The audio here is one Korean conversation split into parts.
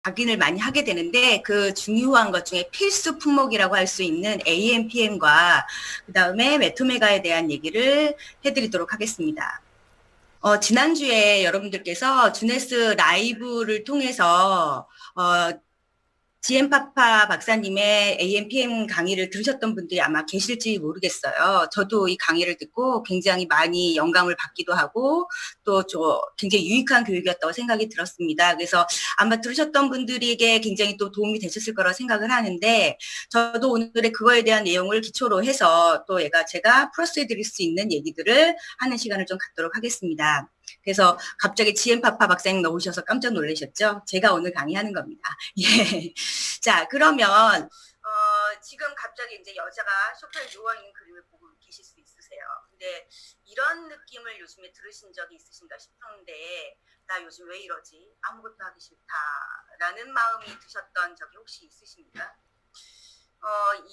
확인을 많이 하게 되는데 그 중요한 것 중에 필수 품목이라고 할 수 있는 AMPM과 그다음에 메토메가에 대한 얘기를 해드리도록 하겠습니다. 지난주에 여러분들께서 주네스 라이브를 통해서 GM파파 박사님의 AMPM 강의를 들으셨던 분들이 아마 계실지 모르겠어요. 저도 이 강의를 듣고 굉장히 많이 영감을 받기도 하고 또 굉장히 유익한 교육이었다고 생각이 들었습니다. 그래서 아마 들으셨던 분들에게 굉장히 또 도움이 되셨을 거라고 생각을 하는데 저도 오늘의 그거에 대한 내용을 기초로 해서 또 제가 플러스해 드릴 수 있는 얘기들을 하는 시간을 좀 갖도록 하겠습니다. 그래서 갑자기 GM파파 박사님 나오셔서 깜짝 놀라셨죠? 제가 오늘 강의하는 겁니다. 예. 자, 그러면 지금 갑자기 이제 여자가 소파에 누워있는 그림을 보고 계실 수 있으세요. 근데 이런 느낌을 요즘에 들으신 적이 있으신가 싶은데 나 요즘 왜 이러지? 아무것도 하기 싫다라는 마음이 드셨던 적이 혹시 있으십니까?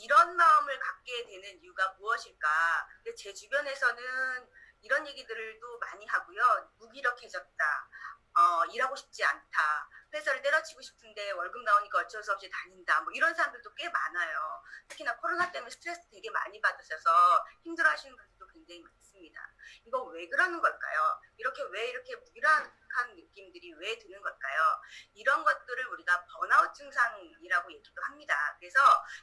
이런 마음을 갖게 되는 이유가 무엇일까? 근데 제 주변에서는 이런 얘기들도 많이 하고요. 무기력해졌다. 일하고 싶지 않다. 회사를 때려치고 싶은데 월급 나오니까 어쩔 수 없이 다닌다. 뭐 이런 사람들도 꽤 많아요. 특히나 코로나 때문에 스트레스 되게 많이 받으셔서 힘들어하시는 분들도 굉장히 많습니다. 이거 왜 그러는 걸까요? 왜 이렇게 무기력한 느낌들이 왜 드는 걸까요? 이런 것들을 우리가 번아웃 증상이라고 얘기도 합니다. 그래서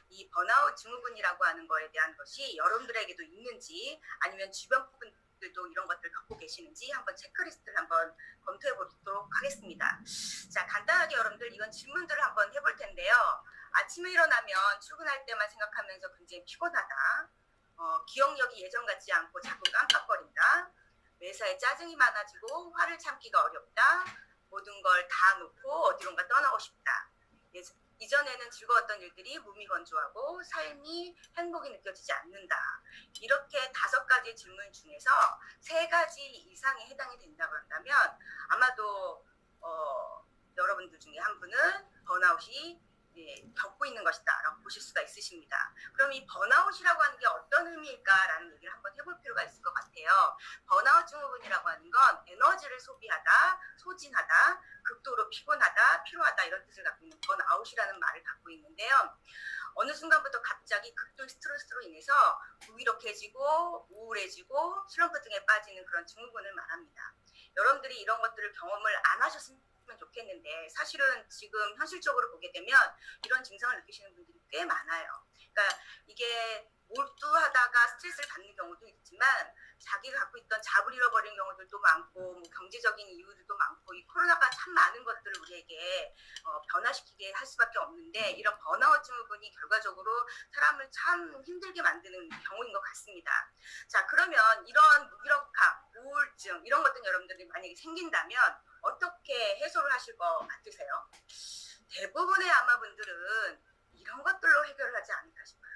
이 번아웃 증후군이라고 하는 거에 대한 것이 여러분들에게도 있는지 아니면 주변 분들도 이런 것들을 갖고 계시는지 한번 체크리스트를 한번 검토해 보도록 하겠습니다. 자, 간단하게 여러분들 이건 질문들을 한번 해볼 텐데요. 아침에 일어나면 출근할 때만 생각하면서 굉장히 피곤하다. 기억력이 예전 같지 않고 자꾸 깜빡거린다. 매사에 짜증이 많아지고 화를 참기가 어렵다. 모든 걸 다 놓고 어디론가 떠나고 싶다. 이전에는 즐거웠던 일들이 무미건조하고 삶이 행복이 느껴지지 않는다. 이렇게 5가지 질문 중에서 3가지 이상에 해당이 된다고 한다면 아마도 여러분들 중에 한 분은 번아웃이 겪고 있는 것이다 라고 보실 수가 있으십니다. 그럼 이 번아웃이라고 하는 게 어떤 의미일까라는 얘기를 한번 해볼 필요가 있을 것 같아요. 번아웃 증후군이라고 하는 건 에너지를 소비하다, 소진하다, 극도로 피곤하다, 피로하다 이런 뜻을 갖고 있는 번아웃이라는 말을 갖고 있는데요. 어느 순간부터 갑자기 극도의 스트레스로 인해서 무기력해지고 우울해지고 슬럼프 등에 빠지는 그런 증후군을 말합니다. 여러분들이 이런 것들을 경험을 안 하셨으면 좋겠는데 사실은 지금 현실적으로 보게 되면 이런 증상을 느끼시는 분들이 꽤 많아요. 그러니까 이게 몰두하다가 스트레스를 받는 경우도 있지만 자기가 갖고 있던 잡을 잃어버린 경우들도 많고 뭐 경제적인 이유들도 많고 이 코로나가 참 많은 것들을 우리에게 변화시키게 할 수밖에 없는데 이런 번아웃 증후군이 결과적으로 사람을 참 힘들게 만드는 경우인 것 같습니다. 자, 그러면 이런 무기력함, 우울증 이런 것들 여러분들이 만약에 생긴다면 어떻게 해소를 하실 것 같으세요? 대부분의 아마 분들은 이런 것들로 해결을 하지 않을까 싶어요.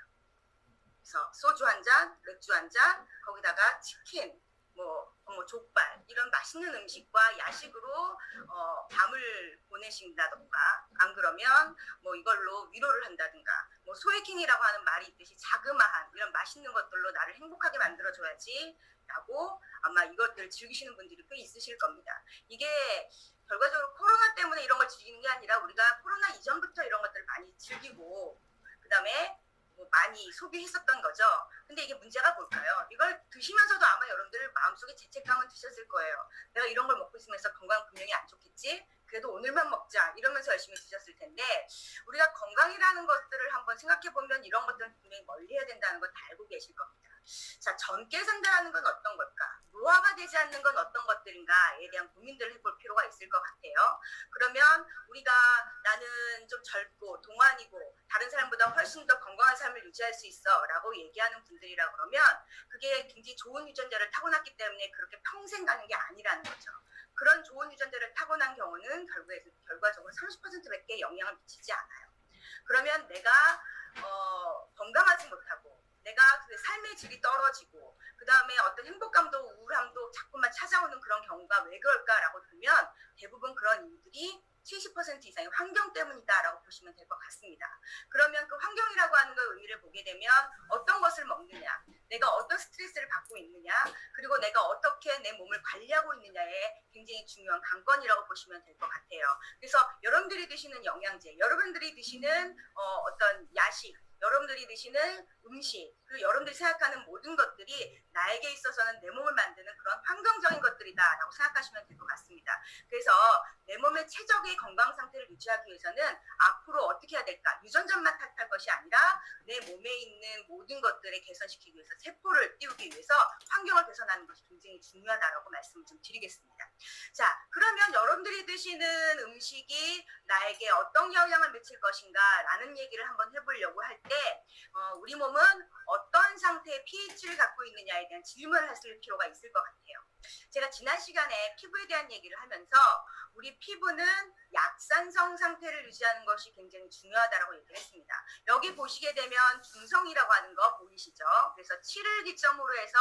그래서 소주 한 잔, 맥주 한 잔, 거기다가 치킨, 뭐 족발 이런 맛있는 음식과 야식으로 밤을 보내신다던가 안 그러면 뭐 이걸로 위로를 한다든가 뭐 소외킹이라고 하는 말이 있듯이 자그마한 이런 맛있는 것들로 나를 행복하게 만들어줘야지 라고 아마 이것들을 즐기시는 분들이 꽤 있으실 겁니다. 이게 결과적으로 코로나 때문에 이런 걸 즐기는 게 아니라 우리가 코로나 이전부터 이런 것들을 많이 즐기고 그 다음에 뭐 많이 소비했었던 거죠. 근데 이게 문제가 뭘까요? 이걸 드시면서도 아마 여러분들 마음속에 죄책감은 드셨을 거예요. 내가 이런 걸 먹고 있으면서 건강 분명히 안 좋겠지? 그래도 오늘만 먹자 이러면서 열심히 드셨을 텐데 우리가 건강이라는 것들을 한번 생각해보면 이런 것들은 분명히 멀리해야 된다는 걸 다 알고 계실 겁니다. 자, 젊게 산다는 건 어떤 걸까? 노화가 되지 않는 건 어떤 것들인가에 대한 고민들을 해볼 필요가 있을 것 같아요. 그러면 우리가 나는 좀 젊고 동안이고 다른 사람보다 훨씬 더 건강한 삶을 유지할 수 있어 라고 얘기하는 분들이라 그러면 그게 굉장히 좋은 유전자를 타고났기 때문에 그렇게 평생 가는 게 아니라는 거죠. 그런 좋은 유전자를 타고난 경우는 결과적으로 30%밖에 영향을 미치지 않아요. 그러면 내가 건강하지 못하고 내가 그 삶의 질이 떨어지고 그 다음에 어떤 행복감도 우울함도 자꾸만 찾아오는 그런 경우가 왜 그럴까라고 보면 대부분 그런 이유들이 70% 이상의 환경 때문이다라고 보시면 될 것 같습니다. 그러면 그 환경이라고 하는 걸 의미를 보게 되면 어떤 것을 먹느냐, 내가 어떤 스트레스를 받고 있느냐, 그리고 내가 어떻게 어떻게 내 몸을 관리하고 있느냐에 굉장히 중요한 관건이라고 보시면 될 것 같아요. 그래서 여러분들이 드시는 영양제, 여러분들이 드시는 어떤 야식, 여러분들이 드시는 음식, 그리고 여러분들이 생각하는 모든 것들이 나에게 있어서는 내 몸을 만드는 그런 환경적인 것들이다라고 생각하시면 될 것 같습니다. 그래서 내 몸의 최적의 건강 상태를 유지하기 위해서는 앞으로 어떻게 해야 될까? 유전자만 탓할 것이 아니라 내 몸에 있는 모든 것들을 개선시키기 위해서, 세포를 띄우기 위해서 환경을 개선하는 것이 굉장히 중요하다라고 말씀을 좀 드리겠습니다. 자, 그러면 여러분들이 드시는 음식이 나에게 어떤 영향을 미칠 것인가 라는 얘기를 한번 해보려고 할 때 우리 몸은 어떤 상태의 pH를 갖고 있느냐에 대한 질문을 하실 필요가 있을 것 같아요. 제가 지난 시간에 피부에 대한 얘기를 하면서 우리 피부는 약산성 상태를 유지하는 것이 굉장히 중요하다고 얘기를 했습니다. 여기 보시게 되면 중성이라고 하는 거 보이시죠? 그래서 7을 기점으로 해서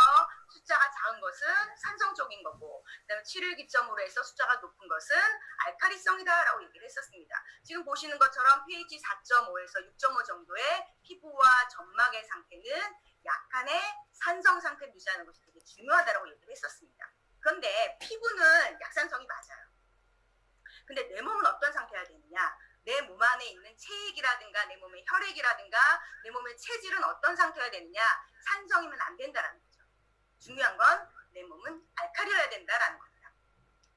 숫자가 작은 것은 산성 쪽인 거고, 그다음에 7을 기점으로 해서 숫자가 높은 것은 알칼리성이다라고 얘기를 했었습니다. 지금 보시는 것처럼 pH 4.5에서 6.5 정도의 피부와 점막의 상태는 약간의 산성 상태를 유지하는 것이 되게 중요하다고 얘기를 했었습니다. 그런데 피부는 약산성이 맞아요. 근데 내 몸은 어떤 상태여야 되느냐? 내 몸 안에 있는 체액이라든가 내 몸의 혈액이라든가 내 몸의 체질은 어떤 상태여야 되느냐? 산성이면 안 된다라는 거죠. 중요한 건 내 몸은 알칼리여야 된다라는 겁니다.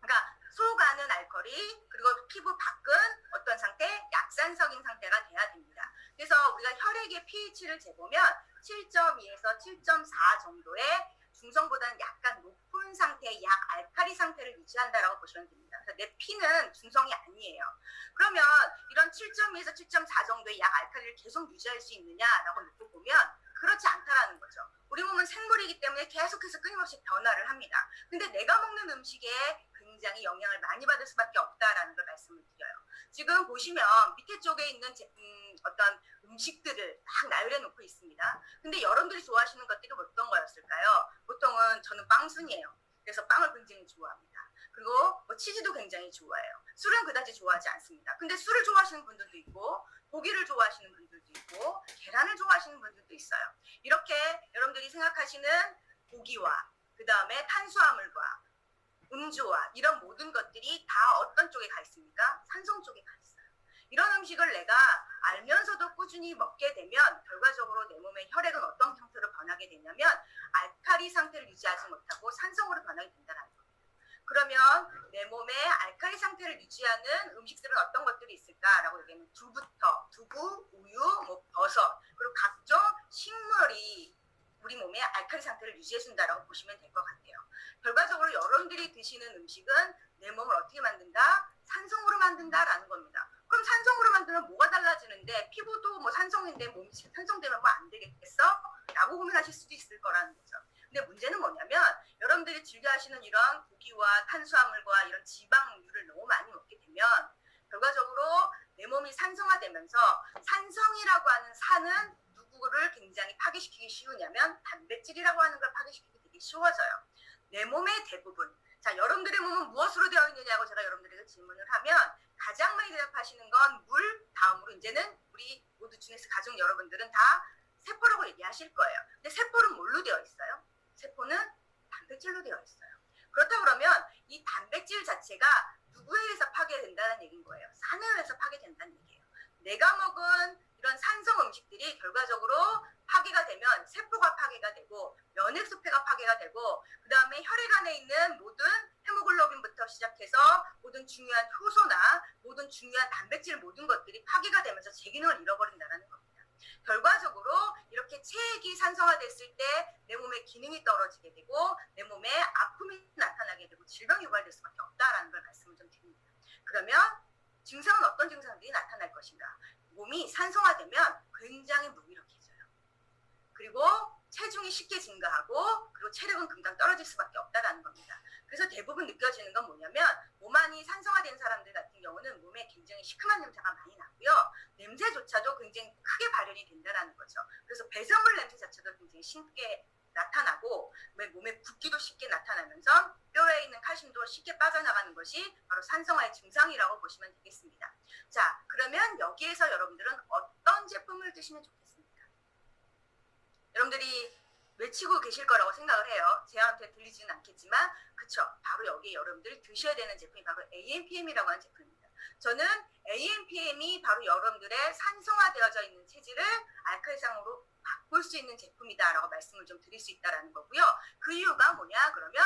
그러니까 속 안은 알칼리, 그리고 피부 밖은 어떤 상태? 약산성인 상태가 돼야 됩니다. 그래서 우리가 혈액의 pH를 재보면 7.2에서 7.4 정도의 중성보다는 약간 높은 상태의 약 알칼리 상태를 유지한다라고 보시면 됩니다. 그래서 내 피는 중성이 아니에요. 그러면 이런 7.2에서 7.4 정도의 약 알칼리를 계속 유지할 수 있느냐라고 놓고 보면 그렇지 않다라는 거죠. 우리 몸은 생물이기 때문에 계속해서 끊임없이 변화를 합니다. 근데 내가 먹는 음식에 굉장히 영향을 많이 받을 수밖에 없다라는 걸 말씀을 드려요. 지금 보시면 밑에 쪽에 있는 어떤 음식들을 막 나열해 놓고 있습니다. 근데 여러분들이 좋아하시는 것들이 어떤 거였을까요? 보통은 저는 빵순이에요. 그래서 빵을 굉장히 좋아합니다. 그리고 치즈도 굉장히 좋아해요. 술은 그다지 좋아하지 않습니다. 근데 술을 좋아하시는 분들도 있고, 고기를 좋아하시는 분들도 있고, 계란을 좋아하시는 분들도 있어요. 이렇게 여러분들이 생각하시는 고기와 그 다음에 탄수화물과 음주와 이런 모든 것들이 다 어떤 쪽에 가 있습니까? 산성 쪽에 가 있어요. 이런 음식을 내가 알면서도 꾸준히 먹게 되면 결과적으로 내 몸의 혈액은 어떤 형태로 변하게 되냐면 알칼리 상태를 유지하지 못하고 산성으로 변하게 된다는 겁니다. 그러면 내 몸의 알칼리 상태를 유지하는 음식들은 어떤 것들이 있을까라고 얘기하면 두부, 우유, 버섯, 그리고 각종 식물이 우리 몸의 알칼리 상태를 유지해준다라고 보시면 될 것 같아요. 결과적으로 여러분들이 드시는 음식은 내 몸을 어떻게 만든다? 산성으로 만든다라는 겁니다. 그럼 산성으로 만들면 뭐가 달라지는데 피부도 뭐 산성인데 몸이 산성되면 뭐 안 되겠어? 라고 고민하실 수도 있을 거라는 거죠. 근데 문제는 뭐냐면 여러분들이 즐겨 하시는 이런 고기와 탄수화물과 이런 지방류를 너무 많이 먹게 되면 결과적으로 내 몸이 산성화되면서 산성이라고 하는 산은 누구를 굉장히 파괴시키기 쉬우냐면 단백질이라고 하는 걸 파괴시키기 되게 쉬워져요. 내 몸의 대부분, 자 여러분들의 몸은 무엇으로 되어 있느냐고 제가 여러분들에게 질문을 하면 가장 많이 대답하시는 건 물, 다음으로 이제는 우리 모두 중에서 가족 여러분들은 다 세포라고 얘기하실 거예요. 근데 세포는 뭘로 되어 있어요? 세포는 단백질로 되어 있어요. 그렇다 그러면 이 단백질 자체가 누구에 의해서 파괴된다는 얘기인 거예요. 산에 의해서 파괴된다는 얘기예요. 내가 먹은 이런 산성 음식들이 결과적으로 파괴가 되면 세포가 파괴가 되고 면역수폐가 파괴가 되고 그 다음에 혈액 안에 있는 모든 헤모글로빈부터 시작해서 모든 중요한 효소나 모든 중요한 단백질 모든 것들이 파괴가 되면서 제 기능을 잃어버린다는 겁니다. 결과적으로 이렇게 체액이 산성화됐을 때 내 몸의 기능이 떨어지게 되고 내 몸에 아픔이 나타나게 되고 질병이 유발될 수밖에 없다라는 걸 말씀을 좀 드립니다. 그러면 증상은 어떤 증상들이 나타날 것인가? 몸이 산성화되면 굉장히 무기력해져요. 그리고 체중이 쉽게 증가하고 그리고 체력은 금방 떨어질 수밖에 없다라는 겁니다. 그래서 대부분 느껴지는 건 뭐냐면 몸 안이 산성화된 사람들 같은 경우는 몸에 굉장히 시큼한 냄새가 많이 나고요. 냄새조차도 굉장히 크게 발현이 된다라는 거죠. 그래서 배설물 냄새 자체도 굉장히 쉽게 나타나고 몸에 붓기도 쉽게 나타나면서 뼈에 있는 칼슘도 쉽게 빠져나가는 것이 바로 산성화의 증상이라고 보시면 되겠습니다. 자, 그러면 여기에서 여러분들은 어떤 제품을 드시면 좋겠습니까? 여러분들이 외치고 계실 거라고 생각을 해요. 제한테 들리지는 않겠지만 중요하게 여러분들이 드셔야 되는 제품이 바로 AMPM이라고 하는 제품입니다. 저는 AMPM이 바로 여러분들의 산성화되어져 있는 체질을 알칼리성으로 바꿀 수 있는 제품이다라고 말씀을 좀 드릴 수 있다라는 거고요. 그 이유가 뭐냐 그러면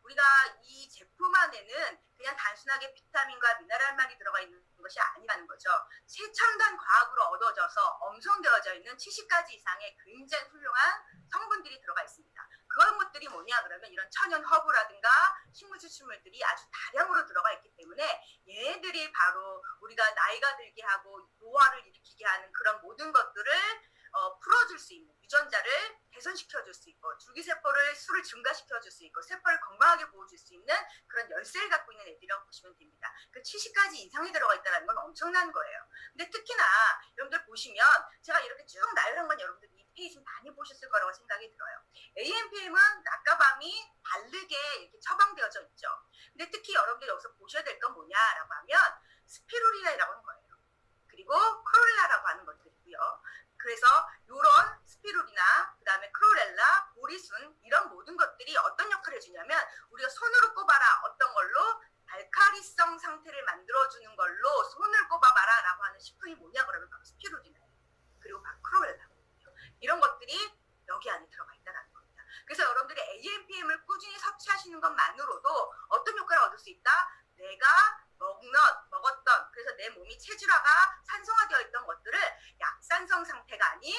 우리가 이 제품 안에는 그냥 단순하게 비타민과 미네랄만이 들어가 있는 것이 아니라는 거죠. 최첨단 과학으로 얻어져서 엄성되어져 있는 70가지 이상의 굉장히 훌륭한 성분들이 들어가 있습니다. 그런 것들이 뭐냐 그러면 이런 천연 허브라든가 식물 추출물들이 아주 다량으로 들어가 있기 때문에 얘네들이 바로 우리가 나이가 들게 하고 노화를 일으키게 하는 그런 모든 것들을 풀어줄 수 있는 유전자를 개선시켜줄 수 있고 줄기세포를 수를 증가시켜줄 수 있고 세포를 건강하게 보호줄 수 있는 그런 열쇠를 갖고 있는 애들이라고 보시면 됩니다. 그 70가지 이상이 들어가 있다는 건 엄청난 거예요. 근데 특히나 여러분들 보시면 제가 이렇게 쭉 나열한 건 여러분들 이 페이지 많이 보셨을 거라고 생각이 들어요. AMPM은 낮과 밤이 다르게 이렇게 처방되어져 있죠. 근데 특히 여러분들 여기서 보셔야 될 건 뭐냐라고 하면 스피루리나라고 하는 거예요. 그리고 크롤라라고 하는 것들이고요. 그래서 이런 스피루리나, 그 다음에 크로렐라, 보리순 이런 모든 것들이 어떤 역할을 해주냐면 우리가 손으로 꼽아라 어떤 걸로 알카리성 상태를 만들어주는 걸로 손을 꼽아봐라 라고 하는 식품이 뭐냐 그러면 바로 스피루리나예요. 그리고 바로 크로렐라거든요. 이런 것들이 여기 안에 들어가 있다는 겁니다. 그래서 여러분들이 AMPM을 꾸준히 섭취하시는 것만으로도 어떤 효과를 얻을 수 있다? 내가 먹었던 그래서 내 몸이 체질화가 산성화되어 있던 것들을 약산성 상태가 아닌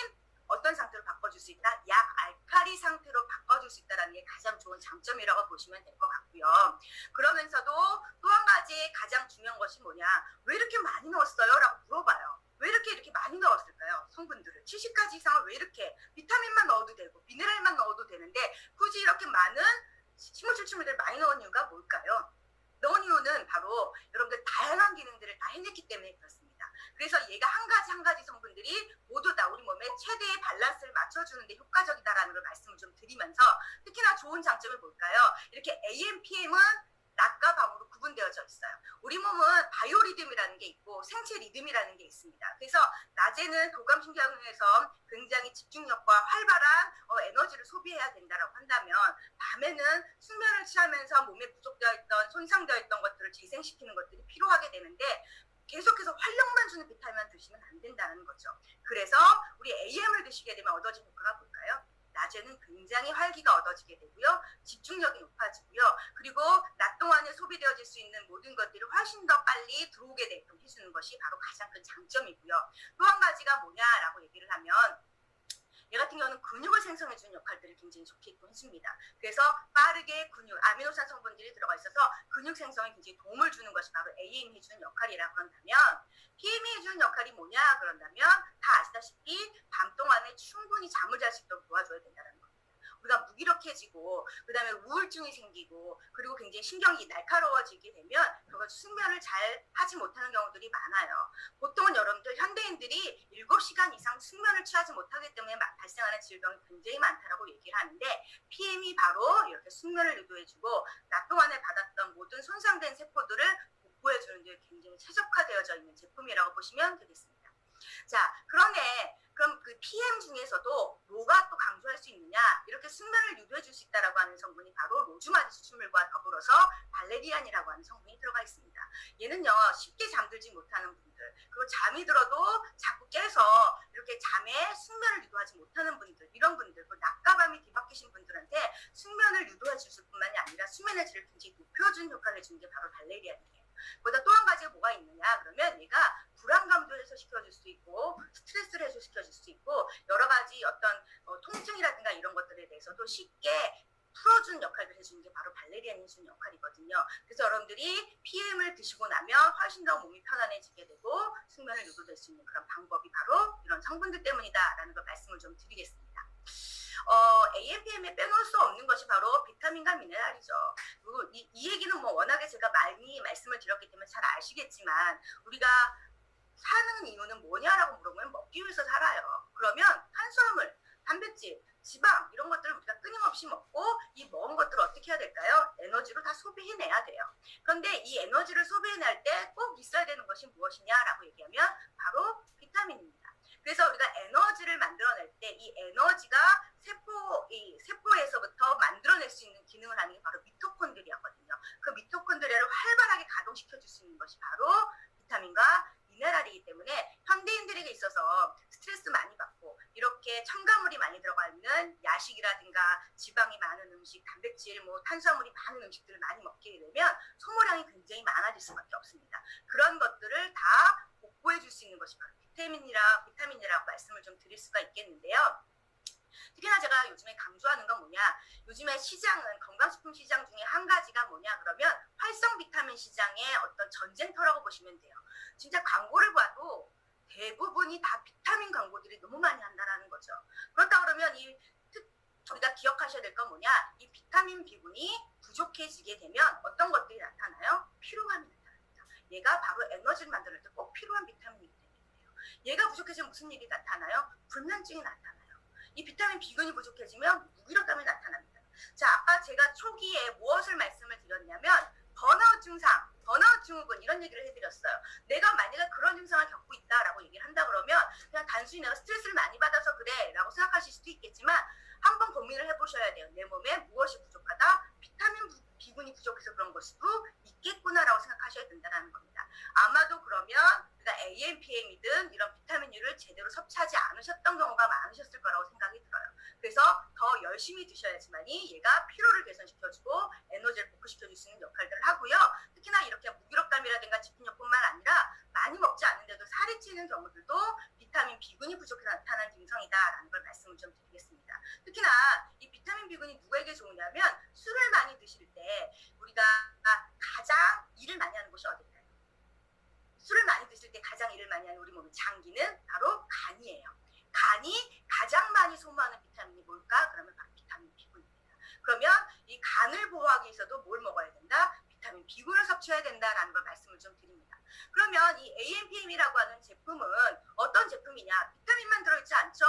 어떤 상태로 바꿔줄 수 있다? 약알칼리 상태로 바꿔줄 수 있다는 게 가장 좋은 장점이라고 보시면 될 것 같고요. 그러면서도 또 한 가지 가장 중요한 것이 뭐냐? 왜 이렇게 많이 넣었어요? 라고 물어봐요. 왜 이렇게 많이 넣었을까요? 성분들을 70가지 이상을 왜 이렇게 비타민만 넣어도 되고 미네랄만 넣어도 되는데 굳이 이렇게 많은 식물 추출물들을 많이 넣은 이유가 뭘까요? 넣은 이유는 바로 여러분들 다양한 기능들을 다 해냈기 때문에 그렇습니다. 그래서 얘가 한 가지 성분들이 모두 다 우리 몸에 최대의 밸런스를 맞춰주는 데 효과적이다라는 걸 말씀을 좀 드리면서 특히나 좋은 장점이 뭘까요? 이렇게 AMPM은 낮과 밤으로 구분되어져 있어요. 우리 몸은 바이오리듬이라는 게 있고 생체 리듬이라는 게 있습니다. 그래서 낮에는 교감신경에서 굉장히 집중력과 활발한 에너지를 소비해야 된다고 한다면 밤에는 숙면을 취하면서 몸에 부족되어 있던 손상되어 있던 것들을 재생시키는 것들이 필요하게 되는데 계속해서 활력만 주는 비타민만 드시면 안 된다는 거죠. 그래서 우리 AM을 드시게 되면 얻어진 효과가 뭘까요? 낮에는 굉장히 활기가 얻어지게 되고요. 집중력이 높아지고요. 그리고 낮 동안에 소비되어질 수 있는 모든 것들이 훨씬 더 빨리 들어오게 되게끔 해주는 것이 바로 가장 큰 장점이고요. 또 한 가지가 뭐냐라고 얘기를 하면 얘 같은 경우는 근육을 생성해주는 역할들을 굉장히 좋게 해줍니다. 그래서 빠르게 아미노산 성분들이 들어가 있어서 근육 생성에 굉장히 도움을 주는 것이 바로 AM이 해주는 역할이라고 한다면 PM이 해주는 역할이 뭐냐 그런다면 다 아시다시피 밤 동안에 충분히 잠을 잘 수 있도록 도와줘야 된다는 겁니다. 우리가 무기력해지고 그 다음에 우울증이 생기고 그리고 굉장히 신경이 날카로워지게 되면 그걸 숙면을 잘 하지 못하는 경우들이 많아요. 보통은 여러분들 현대인들이 7시간 이상 숙면을 취하지 못하기 때문에 발생하는 질병이 굉장히 많다라고 얘기를 하는데 PM이 바로 이렇게 숙면을 유도해주고 낮 동안에 받았던 모든 손상된 세포들을 복구해주는 데 굉장히 최적화되어져 있는 제품이라고 보시면 되겠습니다. 자, 그럼 그 PM 중에서도 뭐가 또 강조할 수 있느냐? 이렇게 숙면을 유도해 줄 수 있다라고 하는 성분이 바로 로즈마리 추출물과 더불어서 발레리안이라고 하는 성분이 들어가 있습니다. 얘는요, 쉽게 잠들지 못하는 분들, 그리고 잠이 들어도 자꾸 깨서 이렇게 잠에 숙면을 유도하지 못하는 분들, 이런 분들, 그 낮과 밤이 뒤바뀌신 분들한테 숙면을 유도해 줄 뿐만이 아니라 수면의 질을 굉장히 높여주는 효과를 해주는 게 바로 발레리안이에요. 보다 또 한 가지가 뭐가 있느냐 그러면 얘가 불안감도 해소시켜줄 수 있고 스트레스를 해소시켜줄 수 있고 여러 가지 어떤 통증이라든가 이런 것들에 대해서도 쉽게 풀어주는 역할을 해주는 게 바로 발레리안이 해주는 역할이거든요. 그래서 여러분들이 PM을 드시고 나면 훨씬 더 몸이 편안해지게 되고 숙면을 유도될 수 있는 그런 방법이 바로 이런 성분들 때문이다라는 걸 말씀을 좀 드리겠습니다. AMPM에 빼놓을 수 없는 것이 바로 비타민과 미네랄이죠. 그리고 이 얘기는 뭐 워낙에 제가 많이 말씀을 드렸기 때문에 잘 아시겠지만 우리가 사는 이유는 뭐냐라고 물어보면 먹기 위해서 살아요. 그러면 탄수화물, 단백질, 지방 이런 것들을 우리가 끊임없이 먹고 이 먹은 것들을 어떻게 해야 될까요? 에너지로 다 소비해내야 돼요. 그런데 이 에너지를 소비해낼 때 꼭 있어야 되는 것이 무엇이냐라고 얘기하면 바로 비타민입니다. 그래서 우리가 에너지를 만들어낼 때 이 에너지가 세포에서부터 만들어낼 수 있는 기능을 하는 게 바로 미토콘드리아거든요. 그 뭐 탄수화물이 많은 음식들을 많이 먹게 되면 소모량이 굉장히 많아질 수밖에 없습니다. 그런 것들을 다 복구해 줄 수 있는 것이 바로 비타민이라고 말씀을 좀 드릴 수가 있겠는데요. 특히나 제가 요즘에 강조하는 건 뭐냐, 요즘에 시장은 건강식품 시장 중에 한 가지가 뭐냐 그러면 활성 비타민 시장의 어떤 전쟁터라고 보시면 돼요. 진짜 광고를 봐도 대부분이 다 비타민 광고들이 너무 많이 한다라는 거죠. 그렇다 그러면 우리가 기억하셔야 될 건 뭐냐, 이 비타민 B군이 부족해지게 되면 어떤 것들이 나타나요? 피로감이 나타납니다. 얘가 바로 에너지를 만들 때 꼭 필요한 비타민이기 때문이에요. 얘가 부족해지면 무슨 일이 나타나요? 불면증이 나타나요. 이 비타민 B군이 부족해지면 무기력감이 나타납니다. 자, 아까 제가 초기에 무엇을 말씀을 드렸냐면 번아웃 증상, 번아웃 증후군 이런 얘기를 해드렸어요. 내가 만약에 그런 증상을 겪고 있다라고 얘기를 한다 그러면 그냥 단순히 내가 스트레스를 많이 받아서 그래 라고 생각하실 수도 있겠지만 한번 고민을 해보셔야 돼요. 내 몸에 무엇이 부족하다? 비타민 B군이 부족해서 그런 걸 수도 있겠구나라고 생각하셔야 된다는 겁니다. 아마도 그러면 우리가 AMPM이든 이런 비타민류를 제대로 섭취하지 않으셨던 경우가 많으셨을 거라고 생각이 들어요. 그래서 더 열심히 드셔야지만이 얘가 피로를 개선시켜주고 에너지를 복구시켜줄 수 있는 역할들을 하고요. 특히나 이렇게 무기력감이라든가 집중력뿐만 아니라 많이 먹지 않는데도 살이 찌는 경우들도 비타민 B군이 부족해서 나타난 증상이다라는 걸 말씀을 좀 드리겠습니다. 특히나 이 비타민 B군이 누구에게 좋으냐면 술을 많이 드실 때 우리가 가장 일을 많이 하는 곳이 어딜까요? 술을 많이 드실 때 가장 일을 많이 하는 우리 몸의 장기는 바로 간이에요. 간이 가장 많이 소모하는 비타민이 뭘까? 그러면 바로 비타민 B군입니다. 그러면 이 간을 보호하기 위해서도 뭘 먹어야 된다? 비타민 B군을 섭취해야 된다라는 걸 말씀을 좀 드립니다. 그러면 이 AMPM이라고 하는 제품은 어떤 제품이냐? 비타민만 들어있지 않죠?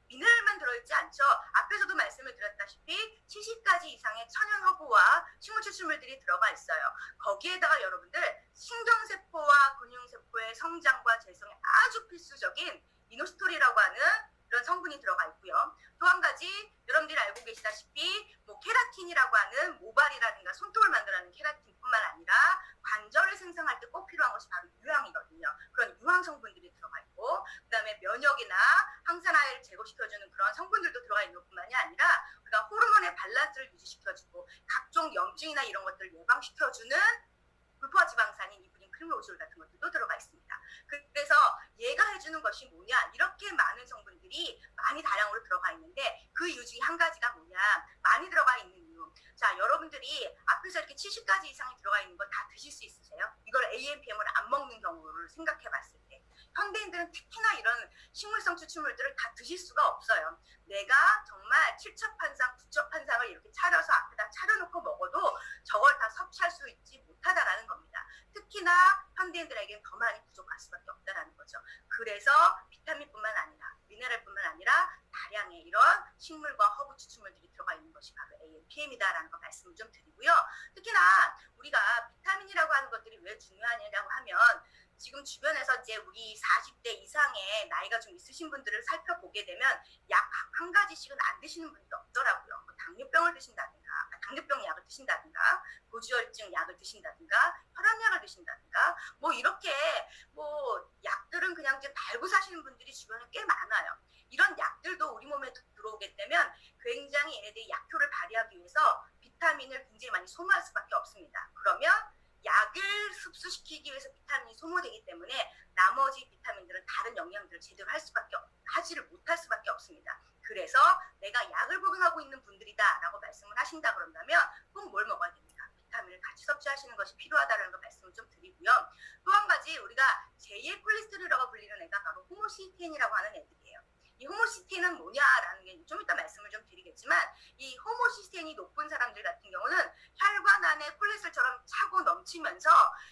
미네랄만 들어있지 않죠? 앞에서도 말씀을 드렸다시피 70가지 이상의 천연 허브와 식물 추출물들이 들어가 있어요. 거기에다가 여러분들 신경세포와 근육세포의 성장과 재성에 아주 필수적인 이노스토리라고 하는 이런 성분이 들어가 있고요. 또 한 가지 여러분들이 알고 계시다시피 뭐 케라틴이라고 하는 모발이라든가 손톱을 만들어내는 케라틴뿐만 아니라 관절을 생성할 때 꼭 필요한 것이 바로 유황이거든요. 그런 유황 성분들이 들어가 있고 그다음에 면역이나 항산화를 제거시켜주는 그런 성분들도 들어가 있는 것뿐만이 아니라 우리가 호르몬의 밸런스를 유지시켜주고 각종 염증이나 이런 것들을 예방시켜주는 불포화 지방산인 이브린 크림로즈올 같은 것들도 들어가 있습니다. 그래서 얘가 해주는 것이 뭐냐, 이렇게 많은 성분들이 많이 다량으로 들어가 있는데 그 이유 중에 한 가지가 뭐냐, 많이 들어가 있는 이유. 자, 여러분들이 앞에서 이렇게 70가지 이상이 들어가 있는 거 다 드실 수 있으세요? 이걸 AMPM을 안 먹는 경우를 생각해 봤을 때 현대인들은 특히나 이런 식물성 추출물들을 다 드실 수가 없어요. 내가 정말 칠첩한상, 구첩한상을 이렇게 차려서 앞에다 차려놓고 먹어도 저걸 다 섭취할 수 있지 못하다라는 겁니다. 특히나 현대인들에게는 더 많이 부족할 수밖에 없다라는 거죠. 그래서 비타민뿐만 아니라 미네랄뿐만 아니라 다량의 이런 식물과 허브 추출물들이 들어가 있는 것이 바로 AMPM이다라는 거 말씀을 좀 드리고요. 특히나 우리가 비타민이라고 하는 것들이 왜 중요하냐고 하면 지금 주변에서 이제 우리 40대 이상의 나이가 좀 있으신 분들을 살펴보게 되면 약 한 가지씩은 안 드시는 분들이 없더라고요. 뭐 당뇨병을 드신다든가, 당뇨병 약을 드신다든가, 고지혈증 약을 드신다든가, 혈압약을 드신다든가, 뭐 이렇게 뭐 약들은 그냥 이제 달고 사시는 분들이 주변에 꽤 많아요. 이런 약들도 우리 몸에 들어오게 되면 굉장히 얘네들이 약효를 발휘하기 위해서 비타민을 굉장히 많이 소모할 수밖에 없습니다. 그러면 약을 흡수시키기 위해서 비타민이 소모되기 때문에 나머지 비타민들은 다른 영양들을 제대로 하지를 못할 수밖에 없습니다. 그래서 내가 약을 복용하고 있는 분들이다 라고 말씀을 하신다 그런다면 꼭 뭘 먹어야 됩니까? 비타민을 같이 섭취하시는 것이 필요하다는 거 말씀을 좀 드리고요. 또 한 가지 우리가 제2의 콜레스테롤이라고 불리는 애가 바로 호모시스테인이라고 하는 애들이에요. 이 호모시스테인은 뭐냐라는 게 좀 이따 말씀을 좀 드리겠지만 이 호모시스테인이 높은 사람들 같은 경우는 혈관 안에 콜레스테롤처럼 차고 넘치면서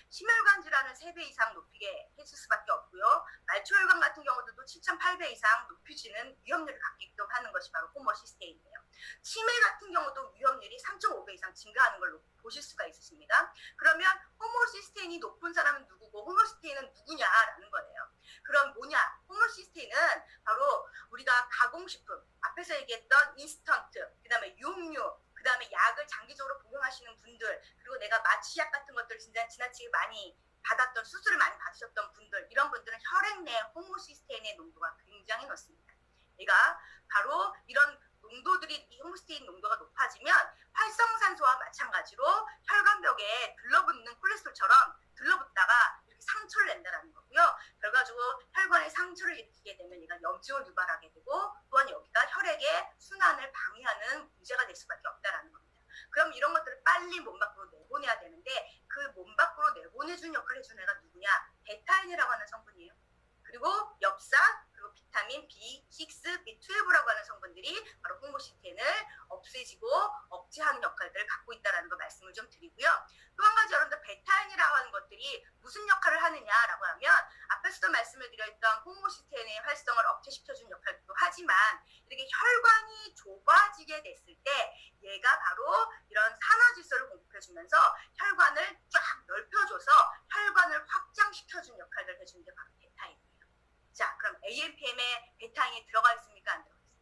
심혈관 질환을 3배 이상 높이게 해줄 수밖에 없고요. 말초혈관 같은 경우도 7.8배 이상 높이지는 위험률을 갖게끔 하는 것이 바로 호모시스테인이에요. 치매 같은 경우도 위험률이 3.5배 이상 증가하는 걸로 보실 수가 있으십니다. 그러면 호모시스테인이 높은 사람은 누구고 호모시스테인은 누구냐라는 거예요. 그럼 뭐냐? 호모시스테인은 바로 우리가 가공식품, 앞에서 얘기했던 인스턴트, 그 다음에 육류, 그 다음에 약을 장기적으로 복용하시는 분들, 그리고 내가 마취약 같은 것들을 진짜 지나치게 많이 받았던, 수술을 많이 받으셨던 분들, 이런 분들은 혈액 내 호모시스테인의 농도가 굉장히 높습니다. 얘가 바로 이런 농도들이, 이 호모시스테인 농도가 높아지면 활성산소와 마찬가지로 혈관벽에 들러붙는 콜레스테롤처럼 들러붙다가 이렇게 상처를 낸다는 거고요. 결과적으로 혈관에 상처를 일으키게 되면 얘가 염증을 유발하게 되고 또한 여기가 혈액의 순환을 방해하는 문제가 될 수밖에 없다는 겁니다. 그럼 이런 것들을 빨리 몸 밖으로 내보내야 되는데 그 몸 밖으로 내보내주는 역할을 해주는 애가 누구냐? 베타인이라고 하는 성분이에요. 그리고 엽산, 그리고 비타민 B6, B12라고 하는 성분들이 바로 홍모시스텐을 없애지고 억제하는 역할들을 갖고 있다는 거 말씀을 좀 드리고요. 또 한 가지 여러분들 베타인이라고 하는 것들이 무슨 역할을 하느냐라고 하면 앞에서도 말씀을 드렸던 홍모시스텐의 활성을 억제시켜주는 역할도 하지만 이렇게 혈관이 좁아지게 됐을 때 얘가 바로 이런 산화질소를 공급해주면서 혈관을 쫙 넓혀줘서 혈관을 확장시켜주는 역할을 해주는 게 바로 베타인이에요. 자, 그럼 AMPM에 베타인이 들어가 있습니까? 안 들어가 있습니까?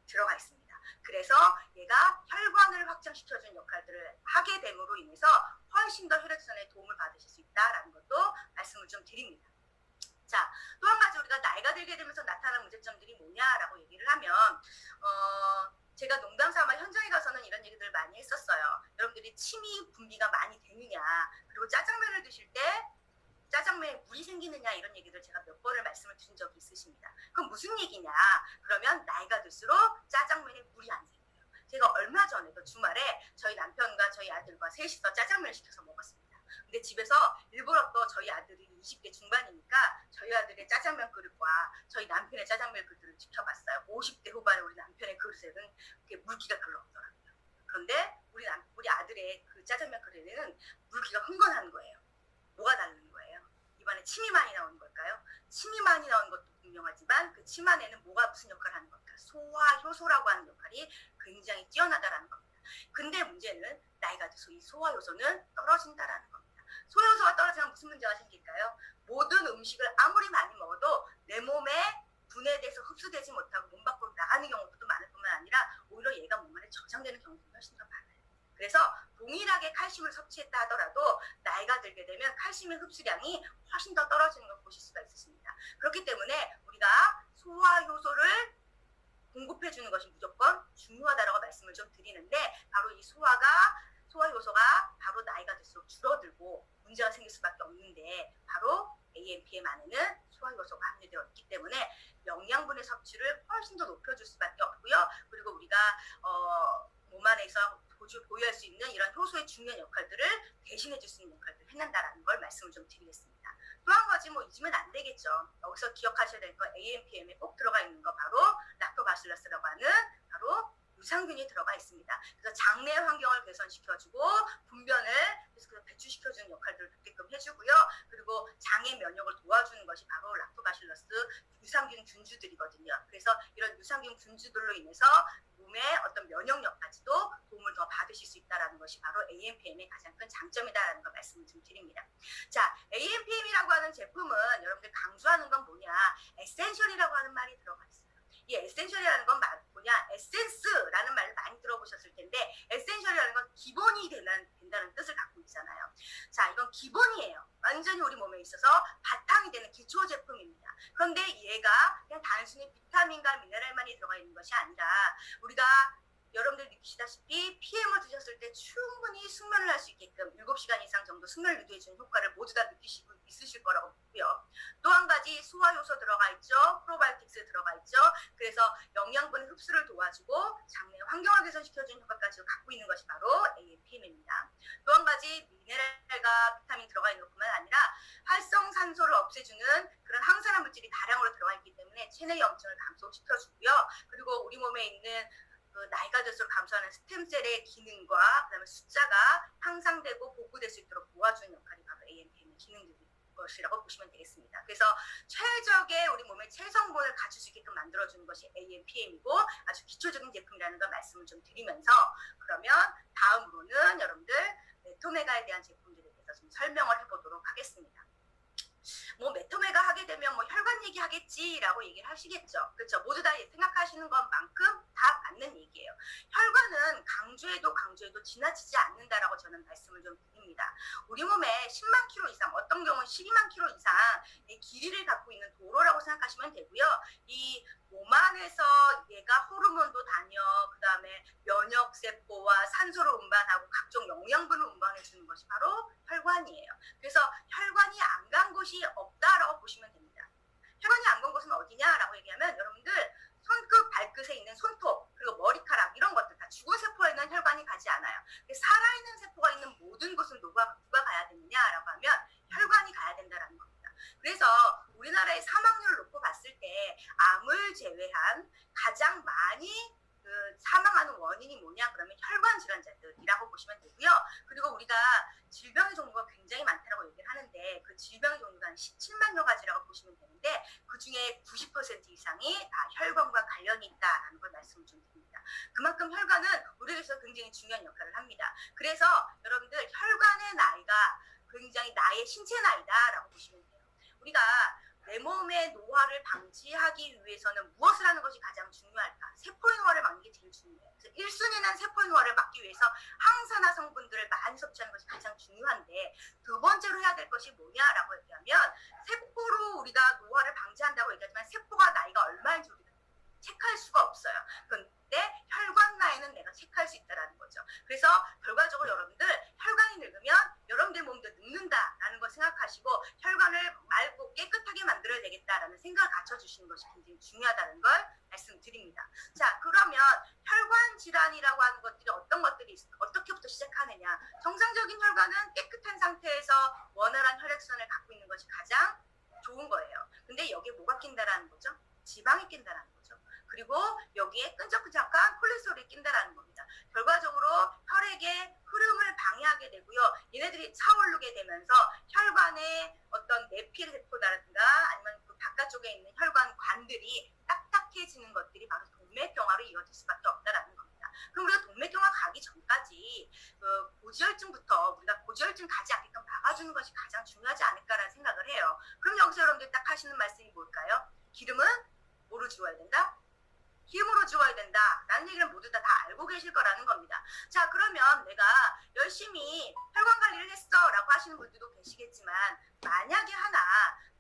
들어가 있습니다. 그래서 얘가 혈관을 확장시켜주는 역할들을 하게 됨으로 인해서 훨씬 더 혈액순환에 도움을 받으실 수 있다는 것도 말씀을 좀 드립니다. 자, 또 한 가지 우리가 나이가 들게 되면서 나타나는 문제점들이 뭐냐라고 얘기를 하면 제가 농담 삼아 현장에 가서는 이런 얘기들을 많이 했었어요. 여러분들이 침이 분비가 많이 되느냐, 그리고 짜장면을 드실 때 짜장면에 물이 생기느냐 이런 얘기들 제가 몇 번을 말씀을 드린 적이 있으십니다. 그럼 무슨 얘기냐? 그러면 나이가 들수록 짜장면에 물이 안 생겨요. 제가 얼마 전에도 주말에 저희 남편과 저희 아들과 셋이서 짜장면을 시켜서 먹었습니다. 근데 집에서 일부러 또 저희 아들이 20대 중반이니까 저희 아들의 짜장면 그릇과 저희 남편의 짜장면 그릇을 지켜봤어요. 50대 후반에 우리 남편의 그릇에는 물기가 별로 없더라고요. 그런데 우리 아들의 그 짜장면 그릇에는 물기가 흥건한 거예요. 뭐가 다른 거예요? 입안에 침이 많이 나오는 걸까요? 침이 많이 나오는 것도 분명하지만 그 침 안에는 뭐가 무슨 역할을 하는 걸까? 소화효소라고 하는 역할이 굉장히 뛰어나다라는 겁니다. 근데 문제는 나이가 들수록 이 소화효소는 떨어진다라는 겁니다. 소화효소가 떨어지면 무슨 문제가 생길까요? 모든 음식을 아무리 많이 먹어도 내 몸에 분해돼서 흡수되지 못하고 몸 밖으로 나가는 경우도 많을 뿐만 아니라 오히려 얘가 몸 안에 저장되는 경우도 훨씬 더 많아요. 그래서 동일하게 칼슘을 섭취했다 하더라도 나이가 들게 되면 칼슘의 흡수량이 훨씬 더 떨어지는 걸 보실 수가 있으십니다. 그렇기 때문에 우리가 소화효소를 공급해주는 것이 무조건 중요하다라고 말씀을 좀 드리는데 바로 이 소화효소가 바로 나이가 들수록 줄어들고 문제가 생길 수밖에 없는데 바로 AMPM 안에는 소화효소가 함유되어 있기 때문에 영양분의 섭취를 훨씬 더 높여줄 수밖에 없고요. 그리고 우리가 몸 안에서 보유할 수 있는 이런 효소의 중요한 역할들을 대신해 줄 수 있는 역할들을 해낸다라는 걸 말씀을 좀 드리겠습니다. 또 한 가지 잊으면 안 되겠죠. 여기서 기억하셔야 될 거 AMPM에 꼭 들어가 있는 거 바로 락토바실러스라고 하는 바로 유산균이 들어가 있습니다. 그래서 장내 환경을 개선시켜주고 분변을 계속해서 배출시켜주는 역할들을 하게끔 해주고요. 그리고 장의 면역을 도와주는 것이 바로 락토바실러스 유산균 균주들이거든요. 그래서 이런 유산균 균주들로 인해서 몸의 어떤 면역력까지도 도움을 더 받으실 수 있다는 것이 바로 AMPM의 가장 큰 장점이다라는 걸 말씀을 좀 드립니다. 자, AMPM이라고 하는 제품은 여러분들 강조하는 건 뭐냐? 에센셜이라고 하는 말이 들어가 있어요. 이 에센셜이라는 건 뭐냐? 에센스라는 말을 많이 들어보셨을 텐데 에센셜이라는 건 기본이 된다는 뜻을 갖고 있잖아요. 자, 이건 기본이에요. 완전히 우리 몸에 있어서 바탕이 되는 기초 제품입니다. 그런데 얘가 그냥 단순히 비타민과 미네랄만이 들어가 있는 것이 아니라 우리가 여러분들 느끼시다시피 PM을 드셨을 때 충분히 숙면을 할 수 있게끔 7시간 이상 정도 숙면을 유도해주는 효과를 모두 다 느끼시고 있으실 거라고 보고요. 또 한 가지 소화효소 들어가 있죠. 프로바이오틱스 들어가 있죠. 그래서 영양분의 흡수를 도와주고 장내 환경을 개선시켜주는 효과까지 갖고 있는 것이 바로 AMPM입니다. 또 한 가지 미네랄과 비타민 들어가 있는 것뿐만 아니라 활성산소를 없애주는 그런 항산화 물질이 다량으로 들어가 있기 때문에 체내 염증을 감소시켜주고요. 그리고 우리 몸에 있는 나이가 들수록 감소하는 스템셀의 기능과 그다음에 숫자가 향상되고 복구될 수 있도록 도와주는 역할이 바로 AMPM의 기능들인 것이라고 보시면 되겠습니다. 그래서 최적의 우리 몸의 체성분을 갖출 수 있게끔 만들어주는 것이 AMPM이고 아주 기초적인 제품이라는 걸 말씀을 좀 드리면서 그러면 다음으로는 여러분들 메토메가에 대한 제품들에 대해서 좀 설명을 해보도록 하겠습니다. 메토메가 하게 되면 혈관 얘기하겠지라고 얘기를 하시겠죠. 그렇죠. 모두 다 생각하시는 것만큼 다 않는 얘기예요. 혈관은 강조해도 지나치지 않는다라고 저는 말씀을 좀 드립니다. 우리 몸에 10만 킬로 이상, 어떤 경우는 12만 킬로 이상의 길이를 갖고 있는 도로라고 생각하시면 되고요. 이 몸 안에서 얘가 호르몬도 다녀, 그 다음에 면역세포와 산소를 운반하고 각종 영양분을 운반해주는 것이 바로 혈관이에요. 그래서 혈관이 안 간 곳이 없다라고 보시면 됩니다. 혈관이 안 간 곳은 어디냐라고 얘기하면 여러분들 손끝, 발끝에 있는 손톱, 그리고 머리카락 이런 것들 다 죽은 세포에는 혈관이 가지 않아요. 살아있는 세포가 있는 모든 곳은 누가 가야 되느냐라고 하면 혈관이 가야 된다라는 겁니다. 그래서 우리나라의 사망률을 놓고 봤을 때 암을 제외한 가장 많이 사망하는 원인이 뭐냐 그러면 혈관 질환자들이라고 보시면 되고요. 그리고 우리가 질병의 종류가 굉장히 많다고 얘기를 하는데 그 질병의 종류가 한 17만여 가지라고 보시면 되는데 그 중에 90% 이상이 다 혈관과 관련이 있다라는 걸 말씀을 좀 드립니다. 그만큼 혈관은 우리에게서 굉장히 중요한 역할을 합니다. 그래서 여러분들 혈관의 나이가 굉장히 나의 신체 나이다라고 보시면 돼요. 우리가 내 몸의 노화를 방지하기 위해서는 무엇을 하는 것이 가장 중요할까? 세포의 노화를 막는 게 제일 중요해요. 그래서 1순위는 세포의 노화를 막기 위해서 항산화 성분들을 많이 섭취하는 것이 가장 중요한데 두 번째로 해야 될 것이 뭐냐라고 얘기하면 세포로 우리가 노화를 방지한다고 얘기하지만 세포가 나이가 얼마인지 우리가 체크할 수가 없어요. 근데 혈관 나이는 내가 체크할 수 있다는 거죠. 그래서 결과적으로 여러분들 혈관이 늙으면 여러분들 몸도 늙는다라는 걸 생각하시고 혈관을 맑고 깨끗하게 만들어야 되겠다라는 생각을 갖춰주시는 것이 굉장히 중요하다는 걸 말씀드립니다. 자, 그러면 혈관 질환이라고 하는 것들이 어떤 것들이 어떻게부터 시작하느냐. 정상적인 혈관은 깨끗한 상태에서 원활한 혈액순환을 갖고 있는 것이 가장 좋은 거예요. 근데 여기에 뭐가 낀다라는 거죠? 지방이 낀다라는 거죠. 그리고 여기에 끈적끈적한 콜레스테롤이 낀다라는 겁니다. 결과적으로 혈액의 흐름을 방해하게 되고요. 얘네들이 차오르게 되면서 혈관의 어떤 내피세포라든가 아니면 그 바깥쪽에 있는 혈관관들이 딱딱해지는 것들이 바로 동맥경화로 이어질 수밖에 없다라는 겁니다. 그럼 우리가 동맥경화 가기 전까지 고지혈증부터 우리가 고지혈증 가지 않게끔 막아주는 것이 가장 중요하지 않을까라는 생각을 해요. 그럼 여기서 여러분들 딱 하시는 말씀이 뭘까요? 기름은 뭐로 지워야 된다? 힘으로 지워야 된다 라는 얘기를 모두 다 알고 계실 거라는 겁니다. 자, 그러면 내가 열심히 혈관 관리를 했어 라고 하시는 분들도 계시겠지만 만약에 하나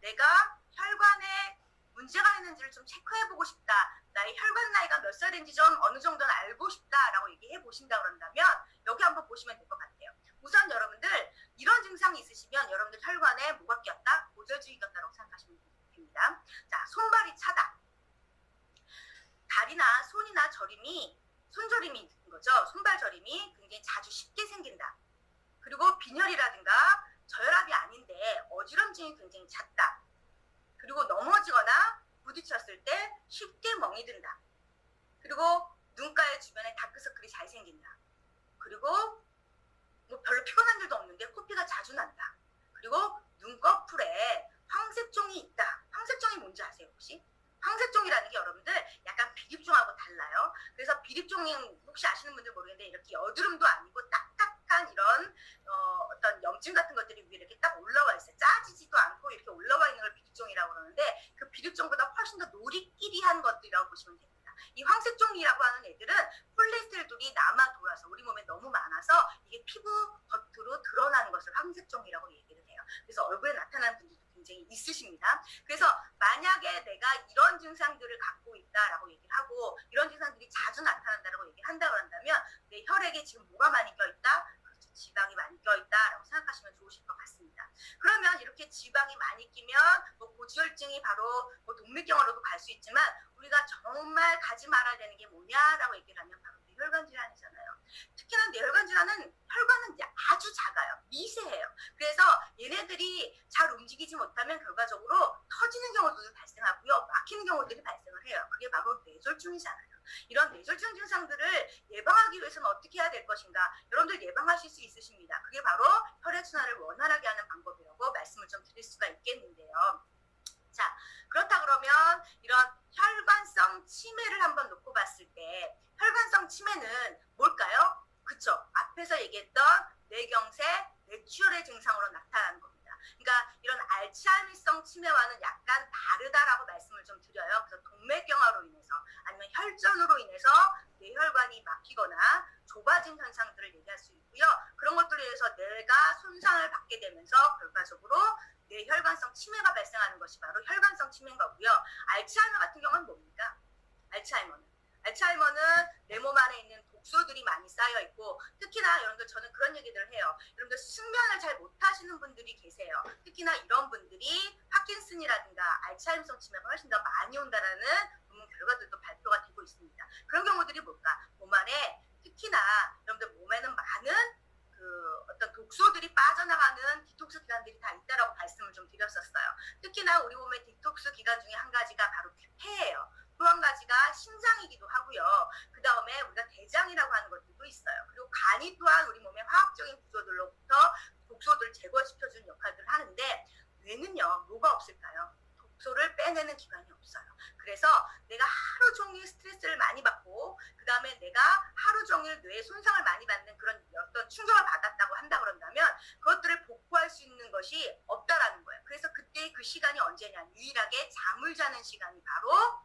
내가 혈관에 문제가 있는지를 좀 체크해보고 싶다, 나의 혈관 나이가 몇 살인지 좀 어느 정도는 알고 싶다 라고 얘기해 보신다 그런다면 여기 한번 보시면 될 것 같아요. 우선 여러분들 이런 증상이 있으시면 여러분들 혈관에 뭐가 꼈다? 고지혈증이 꼈다라고 생각하시면 됩니다. 자, 손발이 차다, 다리나 손이나 손저림이 있는 거죠. 손발 저림이 굉장히 자주 쉽게 생긴다. 그리고 빈혈이라든가 저혈압이 아닌데 어지럼증이 굉장히 잦다. 그리고 넘어지거나 부딪혔을 때 쉽게 멍이 든다. 그리고 눈가의 주변에 다크서클이 잘 생긴다. 그리고 뭐 별로 피곤한 일도 없는데 코피가 자주 난다. 그리고 눈꺼풀에 황색종이 있다. 황색종이 뭔지 아세요 혹시? 황색종이라는 게 여러분들 약간 비립종하고 달라요. 그래서 비립종이 혹시 아시는 분들 모르겠는데 이렇게 여드름도 아니고 딱딱한 이런 어떤 염증 같은 것들이 위에 이렇게 딱 올라와 있어요. 짜지지도 않고 이렇게 올라와 있는 걸 비립종이라고 그러는데 그 비립종보다 훨씬 더 노리끼리한 것들이라고 보시면 됩니다. 이 황색종이라고 하는 애들은 콜레스테롤이 남아 돌아서 우리 몸에 너무 많아서 이게 피부 겉으로 드러나는 것을 황색종이라고 얘기를 해요. 그래서 얼굴에 나타나는 분들도 굉장히 있으십니다. 그래서 만약에 내가 이런 증상들을 갖고 있다라고 얘기를 하고 이런 증상들이 자주 나타난다라고 얘기를 한다 그런다면 내 혈액에 지금 뭐가 많이 껴있다? 그렇죠. 지방이 많이 껴있다라고 생각하시면 좋으실 것 같습니다. 그러면 이렇게 지방이 많이 끼면 뭐 고지혈증이 바로 뭐 동맥경화로도 갈 수 있지만 우리가 정말 가지 말아야 되는 게 뭐냐라고 얘기를 하면 바로 뇌혈관 질환이잖아요. 특히나 뇌혈관 질환은 혈관은 아주 작아요. 미세해요. 그래서 얘네들이 잘 움직이지 못하면 결과적으로 터지는 경우도 발생하고요. 막히는 경우들이 발생을 해요. 그게 바로 뇌졸중이잖아요. 이런 뇌졸중 증상들을 예방하기 위해서는 어떻게 해야 될 것인가? 여러분들 예방하실 수 있으십니다. 그게 바로 혈액순환을 원활하게 하는 방법이라고 말씀을 좀 드릴 수가 있겠는데요. 자, 그렇다 그러면 이런 혈관성 치매를 한번 놓고 봤을 때 혈관성 치매는 뭘까요? 그쵸? 앞에서 얘기했던 뇌경색, 뇌출혈의 증상으로 나타나는 겁니다. 그러니까 이런 알츠하이머성 치매와는 약간 다르다라고 말씀을 좀 드려요. 그래서 동맥경화로 인해서 아니면 혈전으로 인해서 뇌 뇌혈관이 막히거나 좁아진 현상들을 얘기할 수 있고요. 그런 것들에 의해서 뇌가 손상을 받게 되면서 결과적으로 뇌혈관성 치매가 발생하는 것이 바로 혈관성 치매인 거고요. 알츠하이머 같은 경우는 뭡니까? 알츠하이머는 내 몸 안에 있는 독소들이 많이 쌓여 있고, 특히나 여러분들 저는 그런 얘기들을 해요. 여러분들 숙면을 잘 못하시는 분들이 계세요. 특히나 이런 분들이 파킨슨이라든가 알츠하이머성 치매가 훨씬 더 많이 온다라는 논문 결과들도 발표가 되고 있습니다. 그런 경우들이 뭘까? 몸 안에 특히나 여러분들 몸에는 많은 어떤 독소들이 빠져나가는 디톡스 기관들이 다 있다라고 말씀을 좀 드렸었어요. 특히나 우리 몸의 디톡스 기관 중에 한 가지가 바로 폐예요. 또 한 가지가 심장이기도 하고요. 그 다음에 우리가 대장이라고 하는 것들도 있어요. 그리고 간이 또한 우리 몸의 화학적인 구조들로부터 독소들을 제거시켜주는 역할들을 하는데, 뇌는요, 뭐가 없을까요? 독소를 빼내는 기관이 없어요. 그래서 내가 하루 종일 스트레스를 많이 받고, 그 다음에 내가 하루 종일 뇌에 손상을 많이 받는 그런 어떤 충격을 받았다고 한다 그런다면 그것들을 복구할 수 있는 것이 없다라는 거예요. 그래서 그때 그 시간이 언제냐? 유일하게 잠을 자는 시간이 바로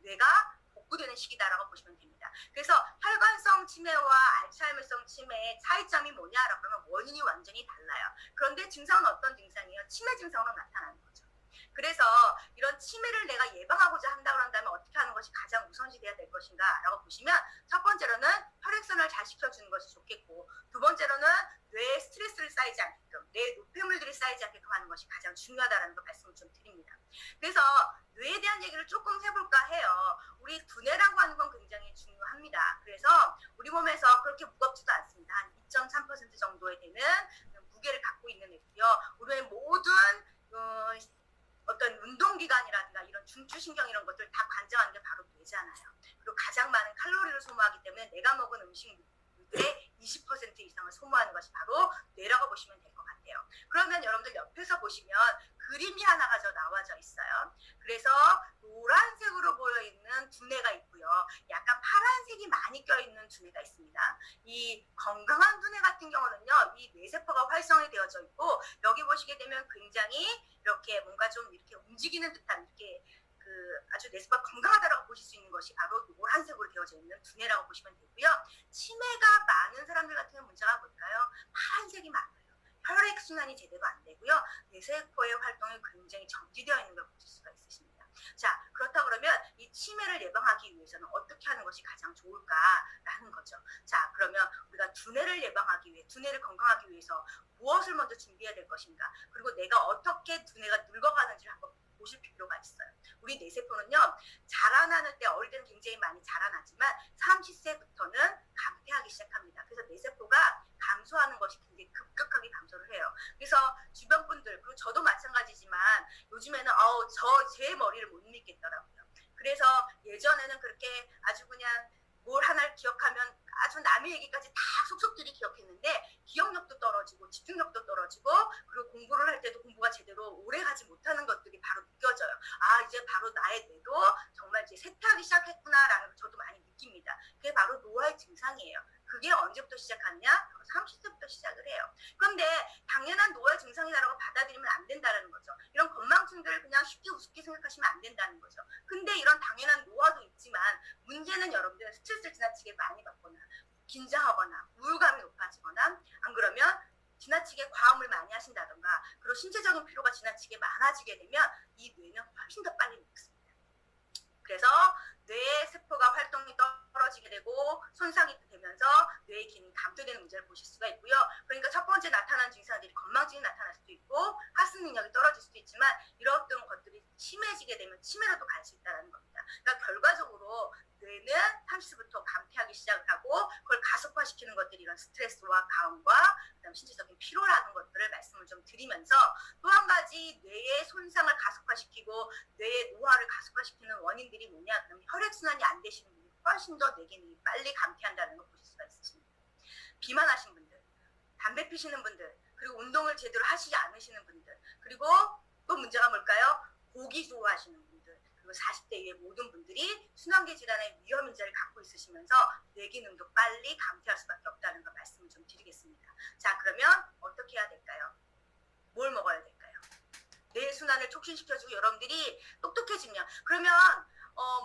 뇌가 복구되는 시기다라고 보시면 됩니다. 그래서 혈관성 치매와 알츠하이머성 치매의 차이점이 뭐냐라고 하면 원인이 완전히 달라요. 그런데 증상은 어떤 증상이에요? 치매 증상으로 나타나는 거죠. 그래서 이런 치매를 내가 예방하고자 한다고 한다면 어떻게 하는 것이 가장 우선시돼야 될 것인가 라고 보시면, 첫 번째로는 혈액순환을 잘 시켜주는 것이 좋겠고, 두 번째로는 뇌에 스트레스를 쌓이지 않게끔, 뇌에 노폐물들이 쌓이지 않게끔 하는 것이 가장 중요하다는 거 말씀을 좀 드립니다. 그래서 뇌에 대한 얘기를 조금 해볼까 해요. 우리 두뇌라고 하는 건 굉장히 중요합니다. 그래서 우리 몸에서 그렇게 무겁지도 않습니다. 한 2.3% 정도에 되는 무게를 갖고 있는 애고요. 우리의 모든 어떤 운동기관이라든가 이런 중추신경 이런 것들 다 관장하는 게 바로 뇌잖아요. 그리고 가장 많은 칼로리를 소모하기 때문에 내가 먹은 음식물의 20% 이상을 소모하는 것이 바로 뇌라고 보시면 될 것 같아요. 그러면 여러분들 옆에서 보시면 그림이 하나가 나와져 있어요. 그래서 노란색으로 보여있는 두뇌가 있고요. 약간 파란색이 많이 껴있는 두뇌가 있습니다. 이 건강한 두뇌 같은 경우는요, 이 뇌세포가 활성이 되어져 있고, 여기 보시게 되면 굉장히 이렇게 뭔가 좀 이렇게 움직이는 듯한, 이렇게 아주 뇌세포가 건강하다라고 보실 수 있는 것이 바로 노란색으로 되어져 있는 두뇌라고 보시면 되고요. 치매가 많은 사람들 같은 경우 문제가 뭘까요? 파란색이 많아요. 혈액순환이 제대로 안 되고요. 뇌세포의 활동이 굉장히 정지되어 있는 걸 보실 수가 있으십니다. 자, 그렇다 그러면 이 치매를 예방하기 위해서는 어떻게 하는 것이 가장 좋을까라는 거죠. 자, 그러면 우리가 두뇌를 예방하기 위해, 두뇌를 건강하기 위해서 무엇을 먼저 준비해야 될 것인가, 그리고 내가 어떻게 두뇌가 늙어가는지를 한번 보실 필요가 있어요. 우리 뇌세포는요, 자라나는 때, 어릴 때는 굉장히 많이 자라나지만 30세부터는 감퇴하기 시작합니다. 그래서 뇌세포가 감소하는 것이 굉장히 급격하게 감소를 해요. 그래서 주변 분들, 그리고 저도 마찬가지지만 요즘에는 제 머리를 못 믿겠더라고요. 그래서 예전에는 그렇게 아주 그냥 뭘 하나를 기억하면 아주 남의 얘기까지 다 속속들이 기억했는데, 기억력도 떨어지고 집중력도 떨어지고, 그리고 공부를 할 때도 공부가 제대로 오래 가지 못하는 것들이 바로 느껴져요. 아, 이제 바로 나의 뇌도 정말 이제 쇠퇴하기 시작했구나라는 걸 저도 많이 느낍니다. 그게 바로 노화의 증상이에요. 그게 언제부터 시작하냐? 30세부터 시작을 해요. 그런데 당연한 노화의 증상이라고 받아들이면 안 된다는 거죠. 이런 건망증들을 그냥 쉽게 우습게 생각하시면 안 된다는 거죠. 근데 이런 당연한 노화도 있지만, 문제는 여러분들은 스트레스를 지나치게 많이 받거나 긴장하거나 우울감이 높아지거나, 안 그러면 지나치게 과음을 많이 하신다던가, 그리고 신체적인 피로가 지나치게 많아지게 되면 이 뇌는 훨씬 더 빨리 늙습니다. 그래서 뇌 세포가 활동이 떨어지게 되고 손상이 되면서 뇌의 기능이 감퇴되는 문제를 보실 수가 있고요. 그러니까 첫 번째 나타나는 증상들이 건망증이 나타날 수도 있고, 학습 능력이 떨어질 수도 있지만, 이런 것들이 심해지게 되면 치매로도 갈 수 있다는 겁니다. 그러니까 결과적으로 뇌는 30세부터 감퇴하기 시작을 하고, 그걸 가속화시키는 것들이 이런 스트레스와 가음과 그다음 신체적인 피로라는 것들을 말씀을 좀 드리면서, 또 한 가지 뇌의 손상을 가속화시키고 뇌의 노화를 가속화시키는 원인들이 뭐냐, 그러면 혈액순환이 안 되시는 분이 훨씬 더 뇌 기능이 빨리 감퇴한다는 걸 보실 수가 있으십니다. 비만하신 분들, 담배 피시는 분들, 그리고 운동을 제대로 하시지 않으시는 분들, 그리고 또 문제가 뭘까요? 고기 좋아하시는 분들, 그리고 40대 이후의 모든 분들이 순환계 질환의 위험 인자를 갖고 있으시면서 뇌 기능도 빨리 감퇴할 수밖에 없다는 걸 말씀을 좀 드리겠습니다. 자, 그러면 어떻게 해야 될까요? 뭘 먹어야 될까요? 뇌 순환을 촉진시켜주고 여러분들이 똑똑해지면, 그러면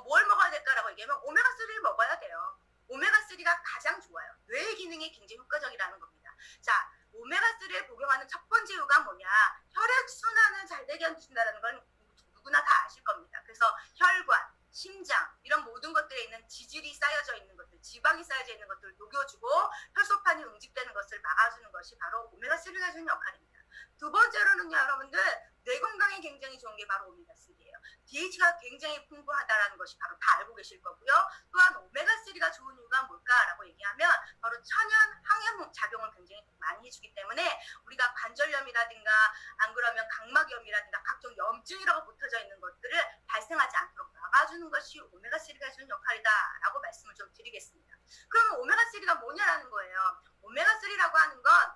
뭘 먹어야 될까라고 얘기하면 오메가3를 먹어야 돼요. 오메가3가 가장 좋아요. 뇌 기능에 굉장히 효과적이라는 겁니다. 자, 오메가3를 복용하는 첫 번째 이유가 뭐냐? 혈액순환을 잘 되게 해준다는 건 누구나 다 아실 겁니다. 그래서 혈관, 심장 이런 모든 것들에 있는 지질이 쌓여져 있는 것들, 지방이 쌓여져 있는 것들을 녹여주고 혈소판이 응집되는 것을 막아주는 것이 바로 오메가3가 해주는 역할입니다. 두 번째로는요, 여러분들 뇌 건강에 굉장히 좋은 게 바로 오메가3예요. DH가 굉장히 풍부하다는 것이 바로 다 알고 계실 거고요. 또한 오메가3가 좋은 이유가 뭘까라고 얘기하면 바로 천연 항염 작용을 굉장히 많이 해주기 때문에 우리가 관절염이라든가 안 그러면 각막염이라든가 각종 염증이라고 붙어져 있는 것들을 발생하지 않도록 막아주는 것이 오메가3가 해주는 역할이다라고 말씀을 좀 드리겠습니다. 그러면 오메가3가 뭐냐라는 거예요. 오메가3라고 하는 건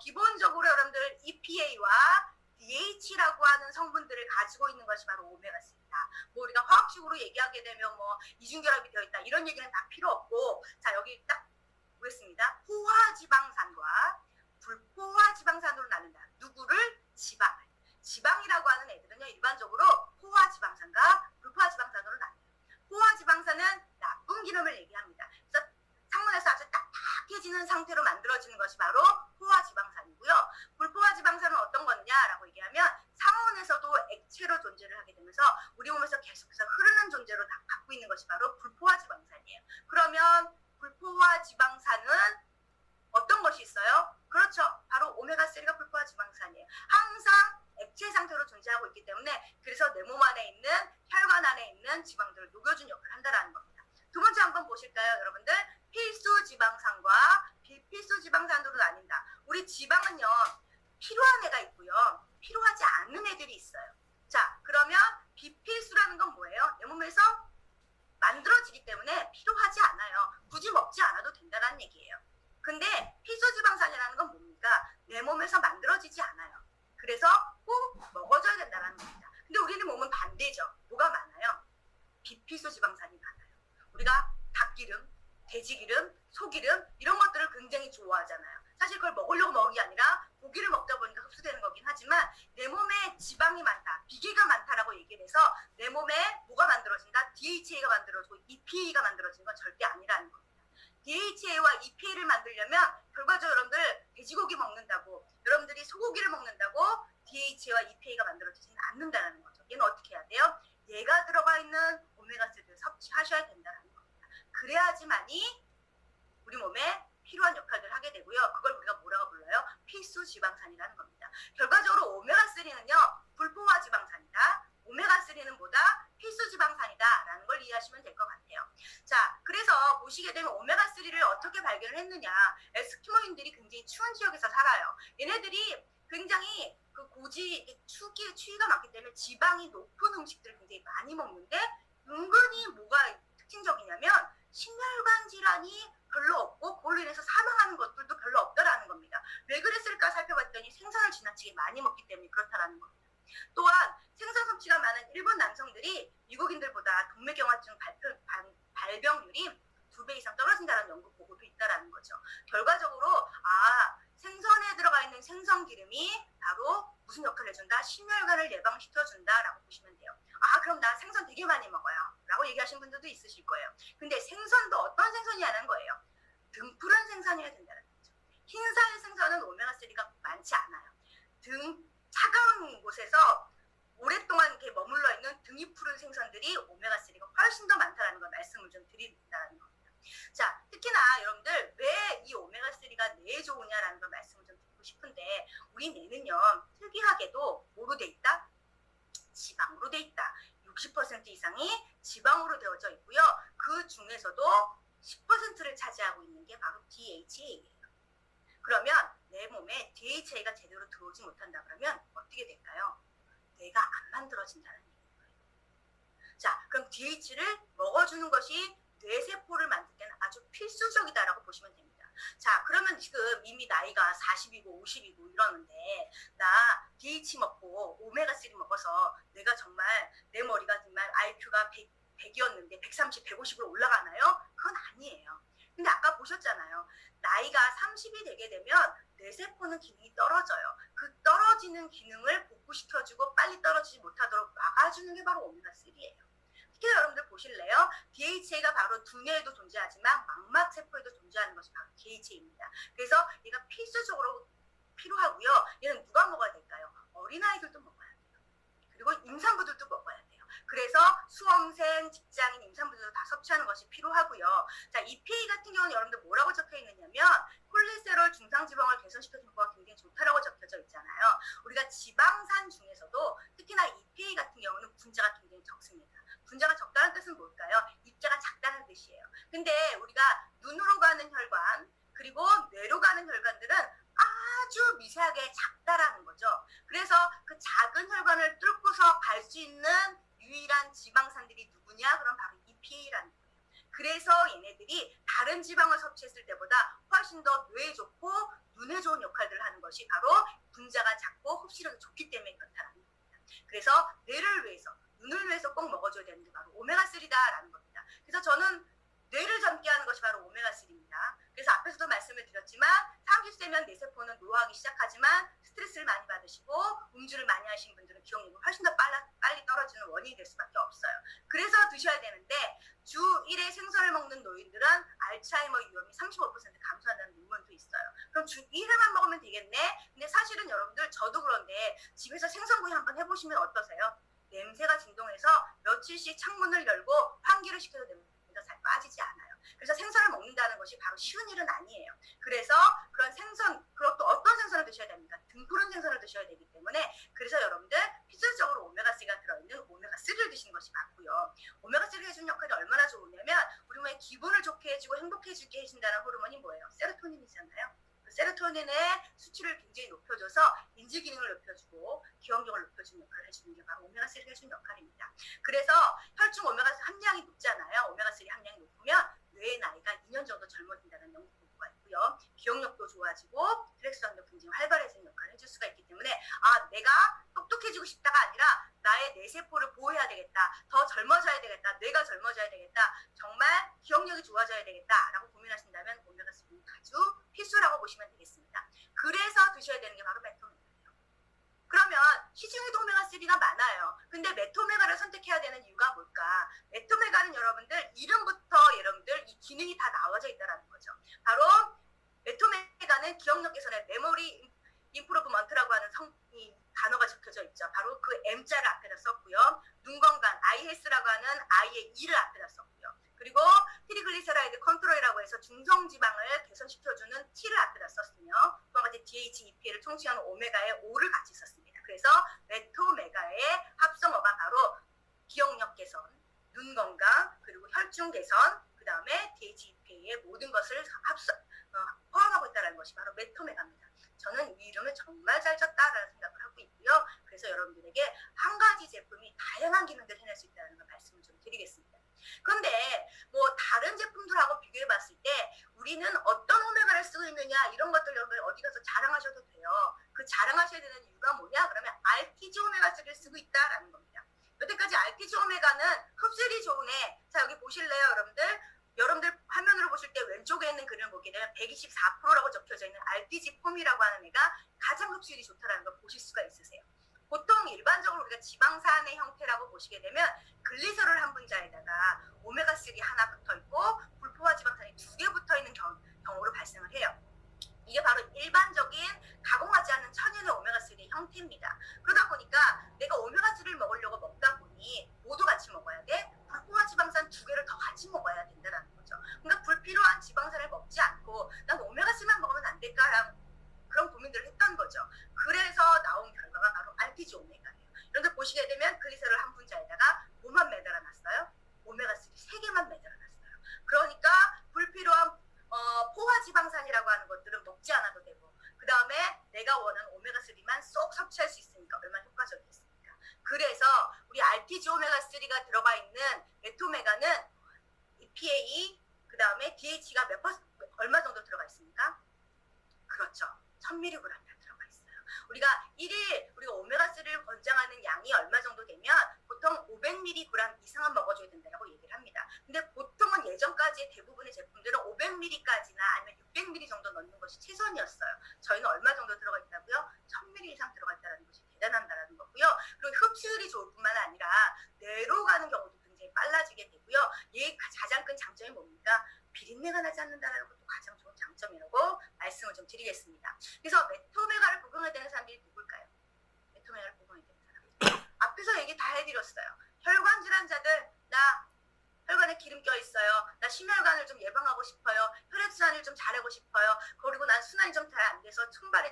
기본적으로 여러분들 EPA와 DH라고 하는 성분들을 가지고 있는 것이 바로 오메가3입니다. 뭐 우리가 화학식으로 얘기하게 되면 뭐 이중결합이 되어 있다 이런 얘기는 다 필요 없고, 자 여기 딱 보겠습니다. 포화지방산과 불포화지방산으로 나눈다. 누구를? 지방을. 지방이라고 하는 애들은요, 일반적으로 포화지방산과 불포화지방산으로 나뉘어요. 포화지방산은 나쁜 기름을 얘기합니다. 그래서 창문에서 아주 딱딱해지는 상태로 만들어지는 것이 바로 포화지방산이고요. 불포화지방산은 어떤 거냐라고 얘기하면 상온에서도 액체로 존재를 하게 되면서 우리 몸에서 계속해서 흐르는 존재로 다 갖고 있는 것이 바로 불포화지방산이에요. 그러면 불포화지방산은 어떤 것이 있어요? 그렇죠. 바로 오메가3가 불포화지방산이에요. 항상 액체 상태로 존재하고 있기 때문에 그래서 내 몸 안에 있는 혈관 안에 있는 지방들을 녹여준 역할을 한다는 겁니다. 두 번째 한번 보실까요, 여러분들? 필수 지방산과 비필수 지방산으로 나뉜다. 우리 지방은요, 필요한 애가 있고요, 필요하지 않는 애들이 있어요. 자, 그러면 비필수라는 건 뭐예요? 내 몸에서 만들어지기 때문에 필요하지 않아요. 굳이 먹지 않아도 된다는 얘기예요. 근데 필수 지방산이라는 건 뭡니까? 내 몸에서 만들어지지 않아요. 그래서 꼭 먹어줘야 된다는 겁니다. 근데 우리는 몸은 반대죠. 뭐가 많아요? 비필수 지방산이 많아요. 우리가 닭기름, 돼지기름, 소기름 이런 것들을 굉장히 좋아하잖아요. 사실 그걸 먹으려고 먹은 게 아니라 고기를 먹다 보니까 흡수되는 거긴 하지만 내 몸에 지방이 많다, 비계가 많다라고 얘기를 해서 내 몸에 뭐가 만들어진다? DHA가 만들어지고 EPA가 만들어지는 건 절대 아니라는 겁니다. DHA와 EPA를 만들려면 결과적으로 여러분들 돼지고기 먹는다고, 여러분들이 소고기를 먹는다고 DHA와 EPA가 만들어지지는 않는다는 거죠. 얘는 어떻게 해야 돼요? 얘가 들어가 있는 오메가3를 섭취하셔야 된다는 겁니다. 그래야지만이 우리 몸에 필요한 역할들을 하게 되고요. 그걸 우리가 뭐라고 불러요? 필수 지방산이라는 겁니다. 결과적으로 오메가3는요, 불포화 지방산이다. 오메가3는 뭐다? 필수 지방산이다 라는 걸 이해하시면 될 것 같아요. 자, 그래서 보시게 되면 오메가3를 어떻게 발견을 했느냐. 에스키모인들이 굉장히 추운 지역에서 살아요. 얘네들이 굉장히 그 고지, 추위가 많기 때문에 지방이 높은 음식들을 굉장히 많이 먹는데 은근히 뭐가 특징적이냐면 심혈관 질환이 별로 없고 그걸로 인해서 사망하는 것들도 별로 없다라는 겁니다. 왜 그랬을까 살펴봤더니 생선을 지나치게 많이 먹기 때문에 그렇다라는 겁니다. 또한 생선 섭취가 많은 일본 남성들이 미국인들보다 동맥경화증 발병률이 2배 이상 떨어진다는 연구 보고도 있다라는 거죠. 결과적으로 생선에 들어가 있는 생선 기름이 바로 무슨 역할을 해준다? 심혈관을 예방시켜준다라고 보시면 돼요. 그럼 나 생선 되게 많이 먹어요 라고 얘기하시는 분들도 있으실 거예요. 근데 생선도 어떤 생선이냐는 거예요. 등푸른 생선이어야 된다는 거죠. 흰살 생선은 오메가3가 많지 않아요. 차가운 곳에서 오랫동안 이렇게 머물러 있는 등이 푸른 생선들이 오메가3가 훨씬 더 많다는 걸 말씀을 좀 드린다는 겁니다. 자, 특히나 여러분들 왜 이 오메가3가 뇌에 좋으냐라는 걸 말씀을 좀 드리고 싶은데, 우리 뇌는요, 특이하게도 뭐로 돼 있다? 지방으로 돼 있다. 60% 이상이 지방으로 되어져 있고요. 그 중에서도 10%를 차지하고 있는 게 바로 DHA예요. 그러면 내 몸에 DHA가 제대로 들어오지 못한다 그러면 어떻게 될까요? 뇌가 안 만들어진다는 얘기예요. 자, 그럼 DH를 먹어주는 것이 뇌세포를 만들 때는 아주 필수적이다라고 보시면 됩니다. 자, 그러면 지금 이미 나이가 40이고 50이고 이러는데 나 DH 먹고 오메가3 먹어서 내가 정말 내 머리가 정말 IQ가 100이었는데 130, 150으로 올라가나요? 그건 아니에요. 근데 아까 보셨잖아요. 나이가 30이 되게 되면 뇌세포는 기능이 떨어져요. 그 떨어지는 기능을 복구시켜주고 빨리 떨어지지 못하도록 막아주는 게 바로 오메가3예요. 특히 여러분들 보실래요? DHA가 바로 두뇌에도 존재하지만 망막세포에도 존재하는 것이 바로 DHA입니다. 그래서 얘가 필수적으로 필요하고요. 얘는 누가 먹어야 될까요? 어린아이들도 먹어야 돼요. 그리고 임산부들도 먹어야 돼요. 그래서 수험생, 직장인, 임산부들도 다 섭취하는 것이 필요하고요. 자, EPA 같은 경우는 여러분들 뭐라고 적혀 있느냐면 콜레스테롤 중상지방을 개선시켜주는 거가 굉장히 좋다라고 적혀져 있잖아요. 우리가 지방산 중에서도 특히나 EPA 같은 경우는 분자가 굉장히 적습니다. 분자가 적다는 뜻은 뭘까요? 입자가 작다는 뜻이에요. 근데 우리가 눈으로 가는 혈관 그리고 뇌로 가는 혈관들은 아주 미세하게 작다라는 거죠. 그래서 그 작은 혈관을 뚫고서 갈 수 있는 유일한 지방산들이 누구냐? 그럼 바로 EPA라는 거예요. 그래서 얘네들이 다른 지방을 섭취했을 때보다 훨씬 더 뇌에 좋고 눈에 좋은 역할들을 하는 것이 바로 분자가 작고 흡수력이 좋기 때문에 그렇다는 겁니다. 그래서 뇌를 위해서, 눈을 위해서 꼭 먹어줘야 되는 게 바로 오메가3다라는 겁니다. 그래서 저는 뇌를 젊게 하는 것이 바로 오메가3입니다. 그래서 앞에서도 말씀을 드렸지만 30세면 뇌세포는 노화하기 시작하지만 스트레스를 많이 받으시고 음주를 많이 하신 분들은 기억력이 훨씬 더 빨리 떨어지는 원인이 될 수밖에 없어요. 그래서 드셔야 되는데 주 1회 생선을 먹는 노인들은 알츠하이머 위험이 35% 감소한다는 논문도 있어요. 그럼 주 1회만 먹으면 되겠네? 근데 사실은 여러분들 저도 그런데 집에서 생선구이 한번 해보시면 어떠세요? 냄새가 진동해서 며칠씩 창문을 열고 환기를 시켜도 냄새가 잘 빠지지 않아요. 그래서 생선을 먹는다는 것이 바로 쉬운 일은 아니에요. 그래서 그런 생선, 그리고 또 어떤 생선을 드셔야 됩니까? 등푸른 생선을 드셔야 되기 때문에 그래서 여러분들 필수적으로 오메가3가 들어있는 오메가3를 드시는 것이 맞고요. 오메가3가 해주는 역할이 얼마나 좋으냐면 우리 몸의 기분을 좋게 해주고 행복해지게 해준다는 호르몬이 뭐예요? 세로토닌이잖아요. 그 세로토닌의 수치를 굉장히 높여줘서 인지 기능을 높여주고 기억력을 높여주는 역할을 해주는 게 바로 오메가3가 해주는 역할입니다. 그래서 혈중 오메가3 함량이 높잖아요. 오메가3 함량이 높으면 뇌의 나이가 2년 정도 젊어진다는 연구 보고가 있고요. 기억력도 좋아지고 혈액순환도 굉장히 활발해지는 역할을 해줄 수가 있기 때문에 아, 내가 똑똑해지고 싶다가 아니라 나의 뇌세포를 보호해야 되겠다. 더 젊어져야 되겠다. 뇌가 젊어져야 되겠다. 정말 기억력이 좋아져야 되겠다라고 고민하신다면 오메가3는 아주 필수라고 보시면 되겠습니다. 그래서 드셔야 되는 게 바로 메토메가예요. 그러면 시중에도 오메가3가 많아요. 근데 메토메가를 선택해야 되는 이유가 뭘까? 메토메가는 여러분들 이름부터 여러분들 이 기능이 다 나와져 있다는 거죠. 바로 메토메가는 기억력 개선의 메모리 임프로브먼트라고 하는 이 단어가 적혀져 있죠. 바로 그 M자를 앞에다 썼고요. 눈 건강, IS라고 하는 I의 E를 앞에다 썼고요. 그리고 트리글리세라이드 컨트롤이라고 해서 중성지방을 개선시켜주는 T를 앞에다 썼으며 또 한 가지 DH, EPA를 통칭하는 오메가의 O를 같이 썼습니다. 그래서 메토메가의 합성어가 바로 기억력 개선, 눈 건강, 그리고 혈중 개선, 그 다음에 DH, EPA의 모든 것을 포함하고 있다는 것이 바로 메토메가입니다. 저는 이 이름을 정말 잘 쳤다라는 생각을 하고 있고요. 그래서 여러분들에게 한 가지 제품이 다양한 기능들을 해낼 수 있다는 걸 말씀을 좀 드리겠습니다. 그런데 뭐 다른 제품들하고 비교해 봤을 때 우리는 어떤 오메가를 쓰고 있느냐 이런 것들 여러분 어디 가서 자랑하셔도 돼요. 그 자랑하셔야 되는 이유가 뭐냐? 그러면 RTG 오메가3를 쓰고 있다라는 겁니다. 여태까지 RTG 오메가는 흡수율이 좋은 애. 자, 여기 보실래요, 여러분들 화면으로 보실 때 왼쪽에 있는 그림을 보게 되면 124%라고 적혀져 있는 RTG 폼이라고 하는 애가 가장 흡수율이 좋다는 걸 보실 수가 있으세요. 보통 일반적으로 우리가 지방산의 형태라고 보시게 되면 글리서롤 한 분자에다가 오메가3 하나 붙어있고 불포화 지방산이 2개 붙어있는 경우로 발생을 해요. 이게 바로 일반적인 가공하지 않는 천연의 오메가3의 형태입니다. 그러다 보니까 내가 오메가3를 먹으려고 먹다 보니 모두 같이 먹어야 돼. 불포화 지방산 2개를 더 같이 먹어야 된다는 거죠. 그러니까 불필요한 지방산을 먹지 않고 난 오메가3만 먹으면 안 될까라는 그런 고민들을 했던 거죠. 그래서 나온 결과가 바로 RTG 오메가예요. 여러분들 보시게 되면 글리세롤 한 분자에다가 뭐만 매달아 놨어요? 오메가3 3개만 매달아 놨어요. 그러니까 불필요한 포화 지방산이라고 하는 것들은 먹지 않아도 되고 그 다음에 내가 원하는 오메가3만 쏙 섭취할 수 있으니까 얼마나 효과적이겠습니까? 그래서 우리 RTG 오메가3가 들어가 있는 메토메가는 EPA 그 다음에 DH가 얼마 정도 들어가 있습니까? 그렇죠. 1000mg 들어가 있어요. 우리가 1일 우리가 오메가3를 권장하는 양이 얼마 정도 되면 보통 500mg 이상은 먹어줘야 된다고 얘기를 합니다. 근데 보통은 예전까지 대부분의 제품들은 500mg까지나 아니면 600mg 정도 넣는 것이 최선이었어요. 저희는 얼마 정도 들어가 있다고요? 1000mg 이상 들어가 있다는 것이 대단하다는 거고요. 그리고 흡수율이 좋을 뿐만 아니라 뇌로 가는 경우도 굉장히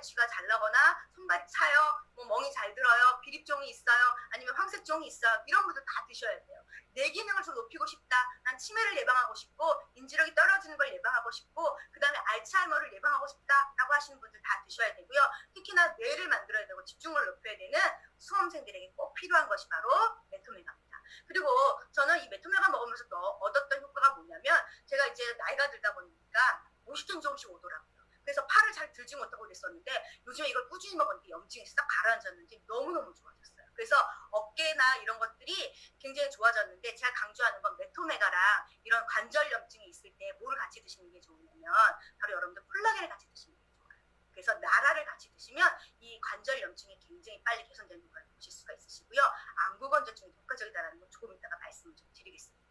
갈치가 잘 나거나 손발이 차요, 뭐 멍이 잘 들어요, 비립종이 있어요, 아니면 황색종이 있어요. 이런 분들 다 드셔야 돼요. 뇌 기능을 좀 높이고 싶다. 난 치매를 예방하고 싶고 인지력이 떨어지는 걸 예방하고 싶고 그 다음에 알츠하이머를 예방하고 싶다라고 하시는 분들 다 드셔야 되고요. 특히나 뇌를 만들어야 되고 집중을 높여야 되는 수험생들에게 꼭 필요한 것이 바로 메토메가입니다. 그리고 저는 이 메토메가 먹으면서 얻었던 효과가 뭐냐면 제가 이제 나이가 들다 보니까 50점 조금씩 오더라고요. 그래서 팔을 잘 들지 못하고 그랬었는데 요즘에 이걸 꾸준히 먹으니까 염증이 싹 가라앉았는지 너무너무 좋아졌어요. 그래서 어깨나 이런 것들이 굉장히 좋아졌는데 제가 강조하는 건 메토메가랑 이런 관절 염증이 있을 때 뭐를 같이 드시는 게 좋으냐면 바로 여러분들 콜라겐을 같이 드시는 게 좋아요. 그래서 나라를 같이 드시면 이 관절 염증이 굉장히 빨리 개선되는 걸 보실 수가 있으시고요. 안구건조증이 효과적이다라는 건 조금 이따가 말씀을 좀 드리겠습니다.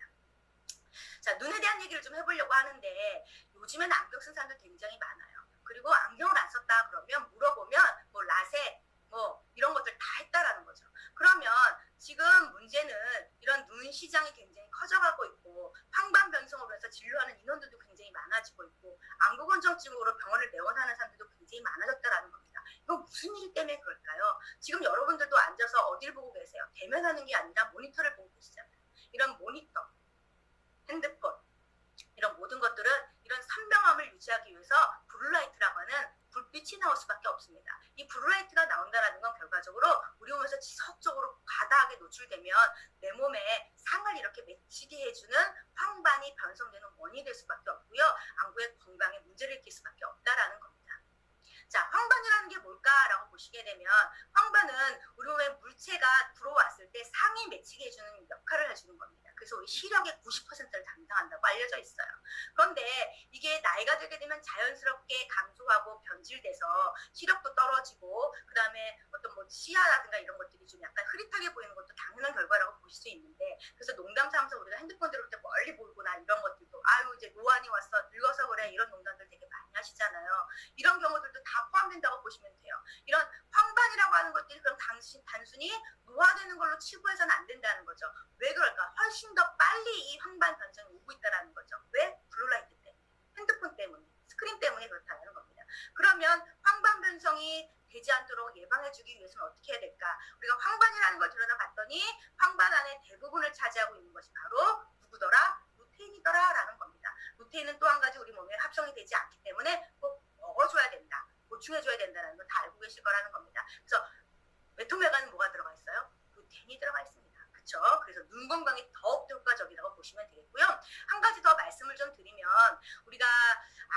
자, 눈에 대한 얘기를 좀 해보려고 하는데 요즘에는 안경 쓴 사람들 굉장히 많아요. 그리고 안경을 안 썼다 그러면 물어보면 뭐 라섹 뭐 이런 것들 다 했다라는 거죠. 그러면 지금 문제는 이런 눈 시장이 굉장히 커져가고 있고 황반 변성으로 해서 진료하는 인원들도 굉장히 많아지고 있고 안구건조증으로 병원을 내원하는 사람들도 굉장히 많아졌다라는 겁니다. 이건 무슨 일 때문에 그럴까요? 지금 여러분들도 앉아서 어딜 보고 계세요? 대면하는 게 아니라 모니터를 보고 계시잖아요. 이런 모니터, 핸드폰 이런 모든 것들은 이런 선명함을 유지하기 위해서 블루라이트라고 하는 불빛이 나올 수밖에 없습니다. 이 블루라이트가 나온다는 건 결과적으로 우리 몸에서 지속적으로 과다하게 노출되면 내 몸에 상을 이렇게 맺히게 해주는 황반이 변성되는 원인이 될 수밖에 없고요. 안구의 건강에 문제를 일으킬 수밖에 없다라는 겁니다. 자, 황반이라는 게 뭘까라고 보시게 되면 황반은 우리 몸에 물체가 들어왔을 때 상이 맺히게 해주는 역할을 해주는 겁니다. 그래서 우리 시력의 90%를 담당한다고 알려져 있어요. 그런데 이게 나이가 들게 되면 자연스럽게 감소하고 변질돼서 시력도 떨어지고 그 다음에 어떤 뭐 시야라든가 이런 것들이 좀 약간 흐릿하게 보이는 것도 당연한 결과라고 보실 수 있는데 그래서 농담 삼아서 우리가 핸드폰 들을 때 멀리 보이거나 이런 것들도 아유 이제 노안이 왔어 늙어서 그래 이런 농담들 되게 많이 하시잖아요. 이런 경우들도 다 포함된다고 보시면 돼요. 이런 황반이라고 하는 것들이 그럼 단순히 노화되는 걸로 치부해서는 안 된다는 거죠. 왜 그럴까? 훨씬 더 빨리 이 황반 변성이 오고 있다는 거죠. 왜? 블루라이트 때문에, 핸드폰 때문에, 스크린 때문에 그렇다는 겁니다. 그러면 황반 변성이 되지 않도록 예방해주기 위해서는 어떻게 해야 될까? 우리가 황반이라는 걸 들여다봤더니 황반 안에 대부분을 차지하고 있는 것이 바로 누구더라? 루테인이더라 라는 겁니다. 루테인은 또 한 가지 우리 몸에 합성이 되지 않기 때문에 꼭 먹어줘야 된다. 보충해줘야 된다는 거 다 알고 계실 거라는 겁니다. 그래서 메토메가는 뭐가 들어가 있어요? 루테인이 들어가 있습니다. 그렇죠? 그래서 눈 건강에 더욱더 효과적이라고 보시면 되겠고요. 한 가지 더 말씀을 좀 드리면 우리가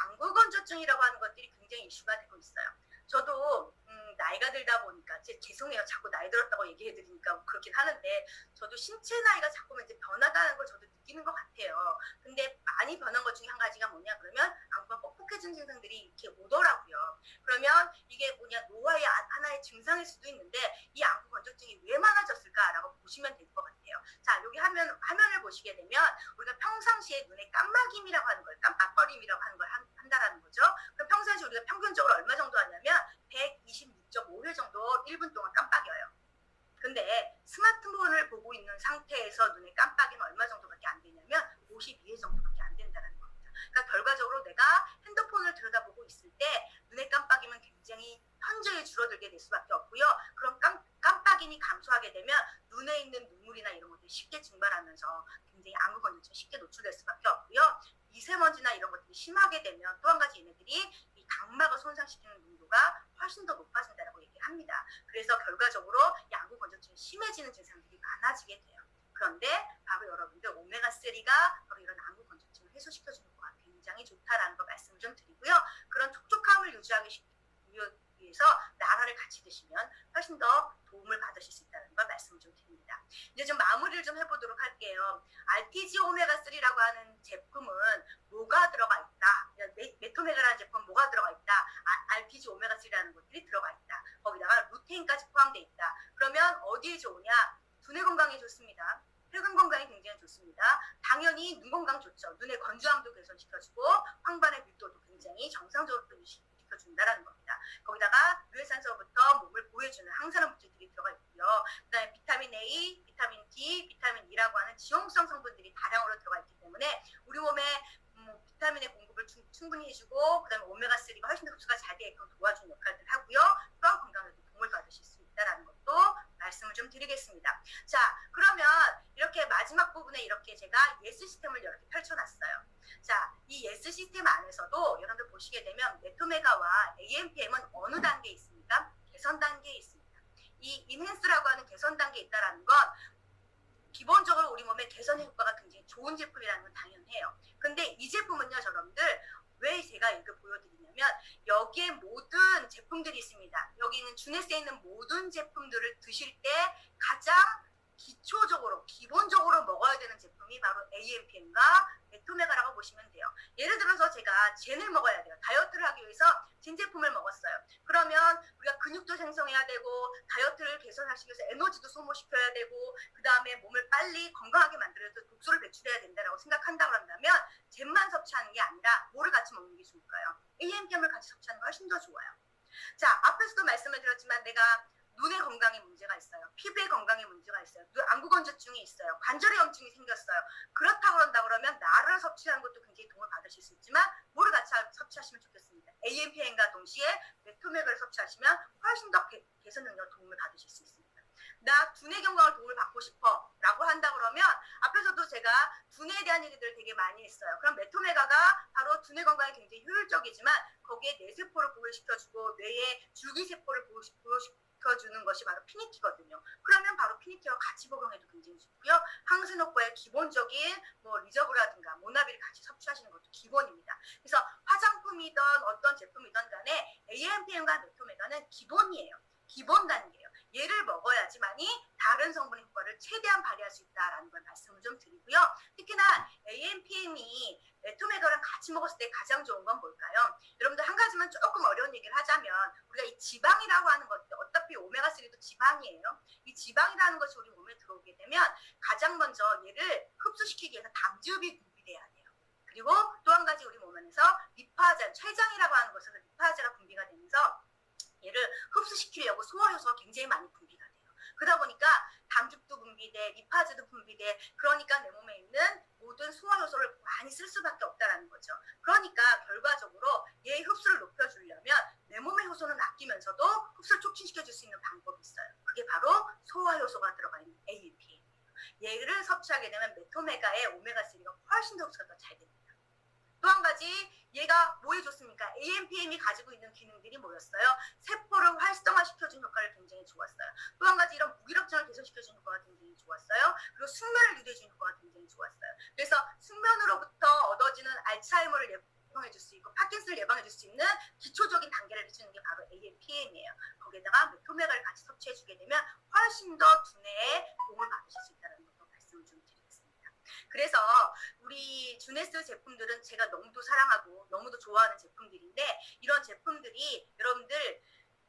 안구건조증이라고 하는 것들이 굉장히 이슈가 되고 있어요. 저도 나이가 들다 보니까 죄송해요. 자꾸 나이 들었다고 얘기해 드리니까 그렇긴 하는데 저도 신체 나이가 자꾸만 이제 변하다는 걸 저도 느끼는 것 같아요. 근데 많이 변한 것 중에 한 가지가 뭐냐 그러면 안구가 뻑뻑해진 증상들이 이렇게 오더라고요. 그러면 이게 뭐냐 노화의 하나의 증상일 수도 있는데 이 안구 건조증이 왜 많아졌을까라고 보시면 될 것 같아요. 자, 여기 화면을 보시게 되면 우리가 평상시에 눈에 깜막임이라고 하는 걸 깜빡거림이라고 하는 걸 한다라는 거죠. 그럼 평상시에 우리가 평균적으로 얼마 정도 하냐면 126.5회 정도 1분 동안 깜빡여요. 근데 스마트폰을 보고 있는 상태에서 눈에 깜빡이면 얼마 정도밖에 안 되냐면 52회 정도밖에 안 된다는 겁니다. 그러니까 결과적으로 내가 핸드폰을 들여다보고 있을 때 눈에 깜빡이면 굉장히 현저히 줄어들게 될 수밖에 없고요. 그런 깜빡임이 감소하게 되면 눈에 있는 눈물이나 이런 것들이 쉽게 증발하면서 굉장히 안구 건조증 쉽게 노출될 수밖에 없고요. 미세먼지나 이런 것들이 심하게 되면 또 한 가지 얘네들이 이 각막을 손상시키는 농도가 훨씬 더 높아진다고 얘기합니다. 그래서 결과적으로 이 안구 건조증이 심해지는 증상들이 많아지게 돼요. 그런데 바로 여러분들 오메가3가 바로 이런 안구 건조증을 해소시켜주는 거가 굉장히 좋다라는 거 말씀을 좀 드리고요. 그런 촉촉함을 유지하기 위해서 나라를 같이 드시면 훨씬 더 도움을 받으실 수 있다는 걸 말씀을 좀 드립니다. 이제 좀 마무리를 좀 해보도록 할게요. RTG 오메가3라고 하는 제품은 뭐가 들어가 있다. 메토메가라는 제품은 뭐가 들어가 있다. RTG 오메가3라는 것들이 들어가 있다. 거기다가 루테인까지 포함되어 있다. 그러면 어디에 좋으냐? 두뇌 건강에 좋습니다. 혈관 건강에 굉장히 좋습니다. 당연히 눈 건강 좋죠. 눈의 건조함도 개선시켜주고 황반의 밀도도 굉장히 정상적으로 유지시켜준다는 겁니다. 거기다가 유해산소부터 몸을 보호해주는 항산화 물질들이 들어가 있고요. 그 다음에 비타민 A, 비타민 D, 비타민 E라고 하는 지용성 성분들이 다량으로 들어가 있기 때문에 우리 몸에 비타민의 공급을 충분히 해주고 그 다음에 오메가3가 훨씬 더 흡수가 잘 되게끔 도와주는 역할들을 하고요. 드리겠습니다. 자, 그러면 이렇게 마지막 부분에 이렇게 제가 예스 시스템을 이렇게 펼쳐놨어요. 자, 이 예스 시스템 안에서도 여러분들 보시게 되면 메토메가와 AMPM은 어느 단계에 있습니까? 개선 단계에 있습니다. 이 인핸스라고 하는 개선 단계에 있다는 건 기본적으로 우리 몸의 개선 효과가 굉장히 좋은 제품이라는 건 당연해요. 근데 이 제품은요, 여러분들 왜 제가 이걸 보여드리냐면 여기에 모든 제품들이 있습니다. 여기 있는 주네스에 있는 모든 제품들을 드실 때 가장 기초적으로, 기본적으로 먹어야 되는 제품이 바로 AMPM과 메토메가라고 보시면 돼요. 예를 들어서 제가 젠을 먹어야 돼요. 다이어트를 하기 위해서 젠 제품을 먹었어요. 그러면 우리가 근육도 생성해야 되고 다이어트를 개선하시기 위해서 에너지도 소모시켜야 되고 그 다음에 몸을 빨리 건강하게 만들어서 독소를 배출해야 된다고 생각한다고 한다면 젠만 섭취하는 게 아니라 뭐를 같이 먹는 게 좋을까요? AMPM을 같이 섭취하는 게 훨씬 더 좋아요. 자, 앞에서도 말씀을 드렸지만 내가 눈의 건강에 문제가 있어요. 피부의 건강에 문제가 있어요. 안구건조증이 있어요. 관절의 염증이 생겼어요. 그렇다고 한다 그러면 나를 섭취하는 것도 굉장히 도움을 받으실 수 있지만 뭐를 같이 섭취하시면 좋겠습니다. AMPM과 동시에 메토메가를 섭취하시면 훨씬 더 개선 능력 도움을 받으실 수 있습니다. 나 두뇌 건강을 도움을 받고 싶어 라고 한다 그러면 앞에서도 제가 두뇌에 대한 얘기들을 되게 많이 했어요. 그럼 메토메가가 바로 두뇌 건강에 굉장히 효율적이지만 거기에 뇌세포를 보호시켜주고 뇌의 줄기세포를 보호시켜주는 것이 바로 피니키거든요. 그러면 바로 피니키와 같이 복용해도 굉장히 좋고요. 항산 효과의 기본적인 뭐 리저브라든가 모나비를 같이 섭취하시는 것도 기본입니다. 그래서 화장품이든 어떤 제품이든 간에 AMPM과 메토메가는 기본이에요. 기본 단계예요. 얘를 먹어야지만이 다른 성분의 효과를 최대한 발휘할 수 있다라는 걸 말씀을 좀 드리고요. 특히나 AMPM이 메토메가랑 같이 먹었을 때 가장 좋은 건 뭘까요? 여러분들 한 가지만 조금 어려운 얘기를 하자면 우리가 이 지방이라고 하는 것들 어차피 오메가3도 지방이에요. 이 지방이라는 것이 우리 몸에 들어오게 되면 가장 먼저 얘를 흡수시키기 위해서 당즙이 분비돼야 돼요. 그리고 또 한 가지 우리 몸 안에서 리파제, 췌장이라고 하는 것은 리파제가 분비가 되면서 얘를 흡수시키려고 소화효소가 굉장히 많이 분비가 돼요. 그러다 보니까 당즙도 분비돼, 리파제도 분비돼. 그러니까 내 몸에 있는 모든 소화효소를 많이 쓸 수밖에 없다는 거죠. 그러니까 결과적으로 얘의 흡수를 높여주려면 내 몸의 효소는 아끼면서도 흡수를 촉진시켜줄 수 있는 방법이 있어요. 그게 바로 소화효소가 들어가 있는 AMPM이에요. 얘를 섭취하게 되면 메토메가의 오메가3가 훨씬 더 흡수가 더 잘 됩니다. 또 한 가지 얘가 뭐 해줬습니까? AMPM이 가지고 있는 기능들이 뭐였어요? 세포를 활성화시켜준 효과를 굉장히 좋았어요. 또 한 가지 이런 무기력증을 개선시켜준 효과가 굉장히 좋았어요. 그리고 숙면을 유도해준 효과가 굉장히 좋았어요. 그래서 숙면으로부터 얻어지는 알츠하이머를 예방해줄 수 있고 파킨슨을 예방해줄 수 있는 기초적인 단계를 해주는 게 바로 AMPM이에요. 거기에다가 메토메가를 같이 섭취해주게 되면 훨씬 더 두뇌에 도움을 받으실 수 있다는 것도 말씀을 좀 드리겠습니다. 그래서 우리 주네스 제품들은 제가 너무도 사랑하고 너무도 좋아하는 제품들인데 이런 제품들이 여러분들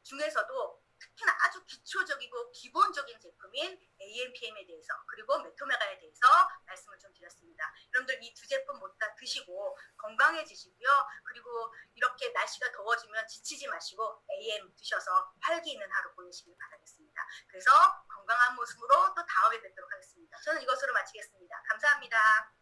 중에서도 특히나 아주 기초적이고 기본적인 제품인 AMPM에 대해서 그리고 메토메가에 대해서 말씀을 좀 드렸습니다. 여러분들 이 두 제품 모두 다 드시고 건강해지시고요. 그리고 이렇게 날씨가 더워지면 지치지 마시고 AM 드셔서 활기 있는 하루 보내시길 바라겠습니다. 그래서 건강한 모습으로 또 다음에 뵙도록 하겠습니다. 저는 이것으로 마치겠습니다. 감사합니다.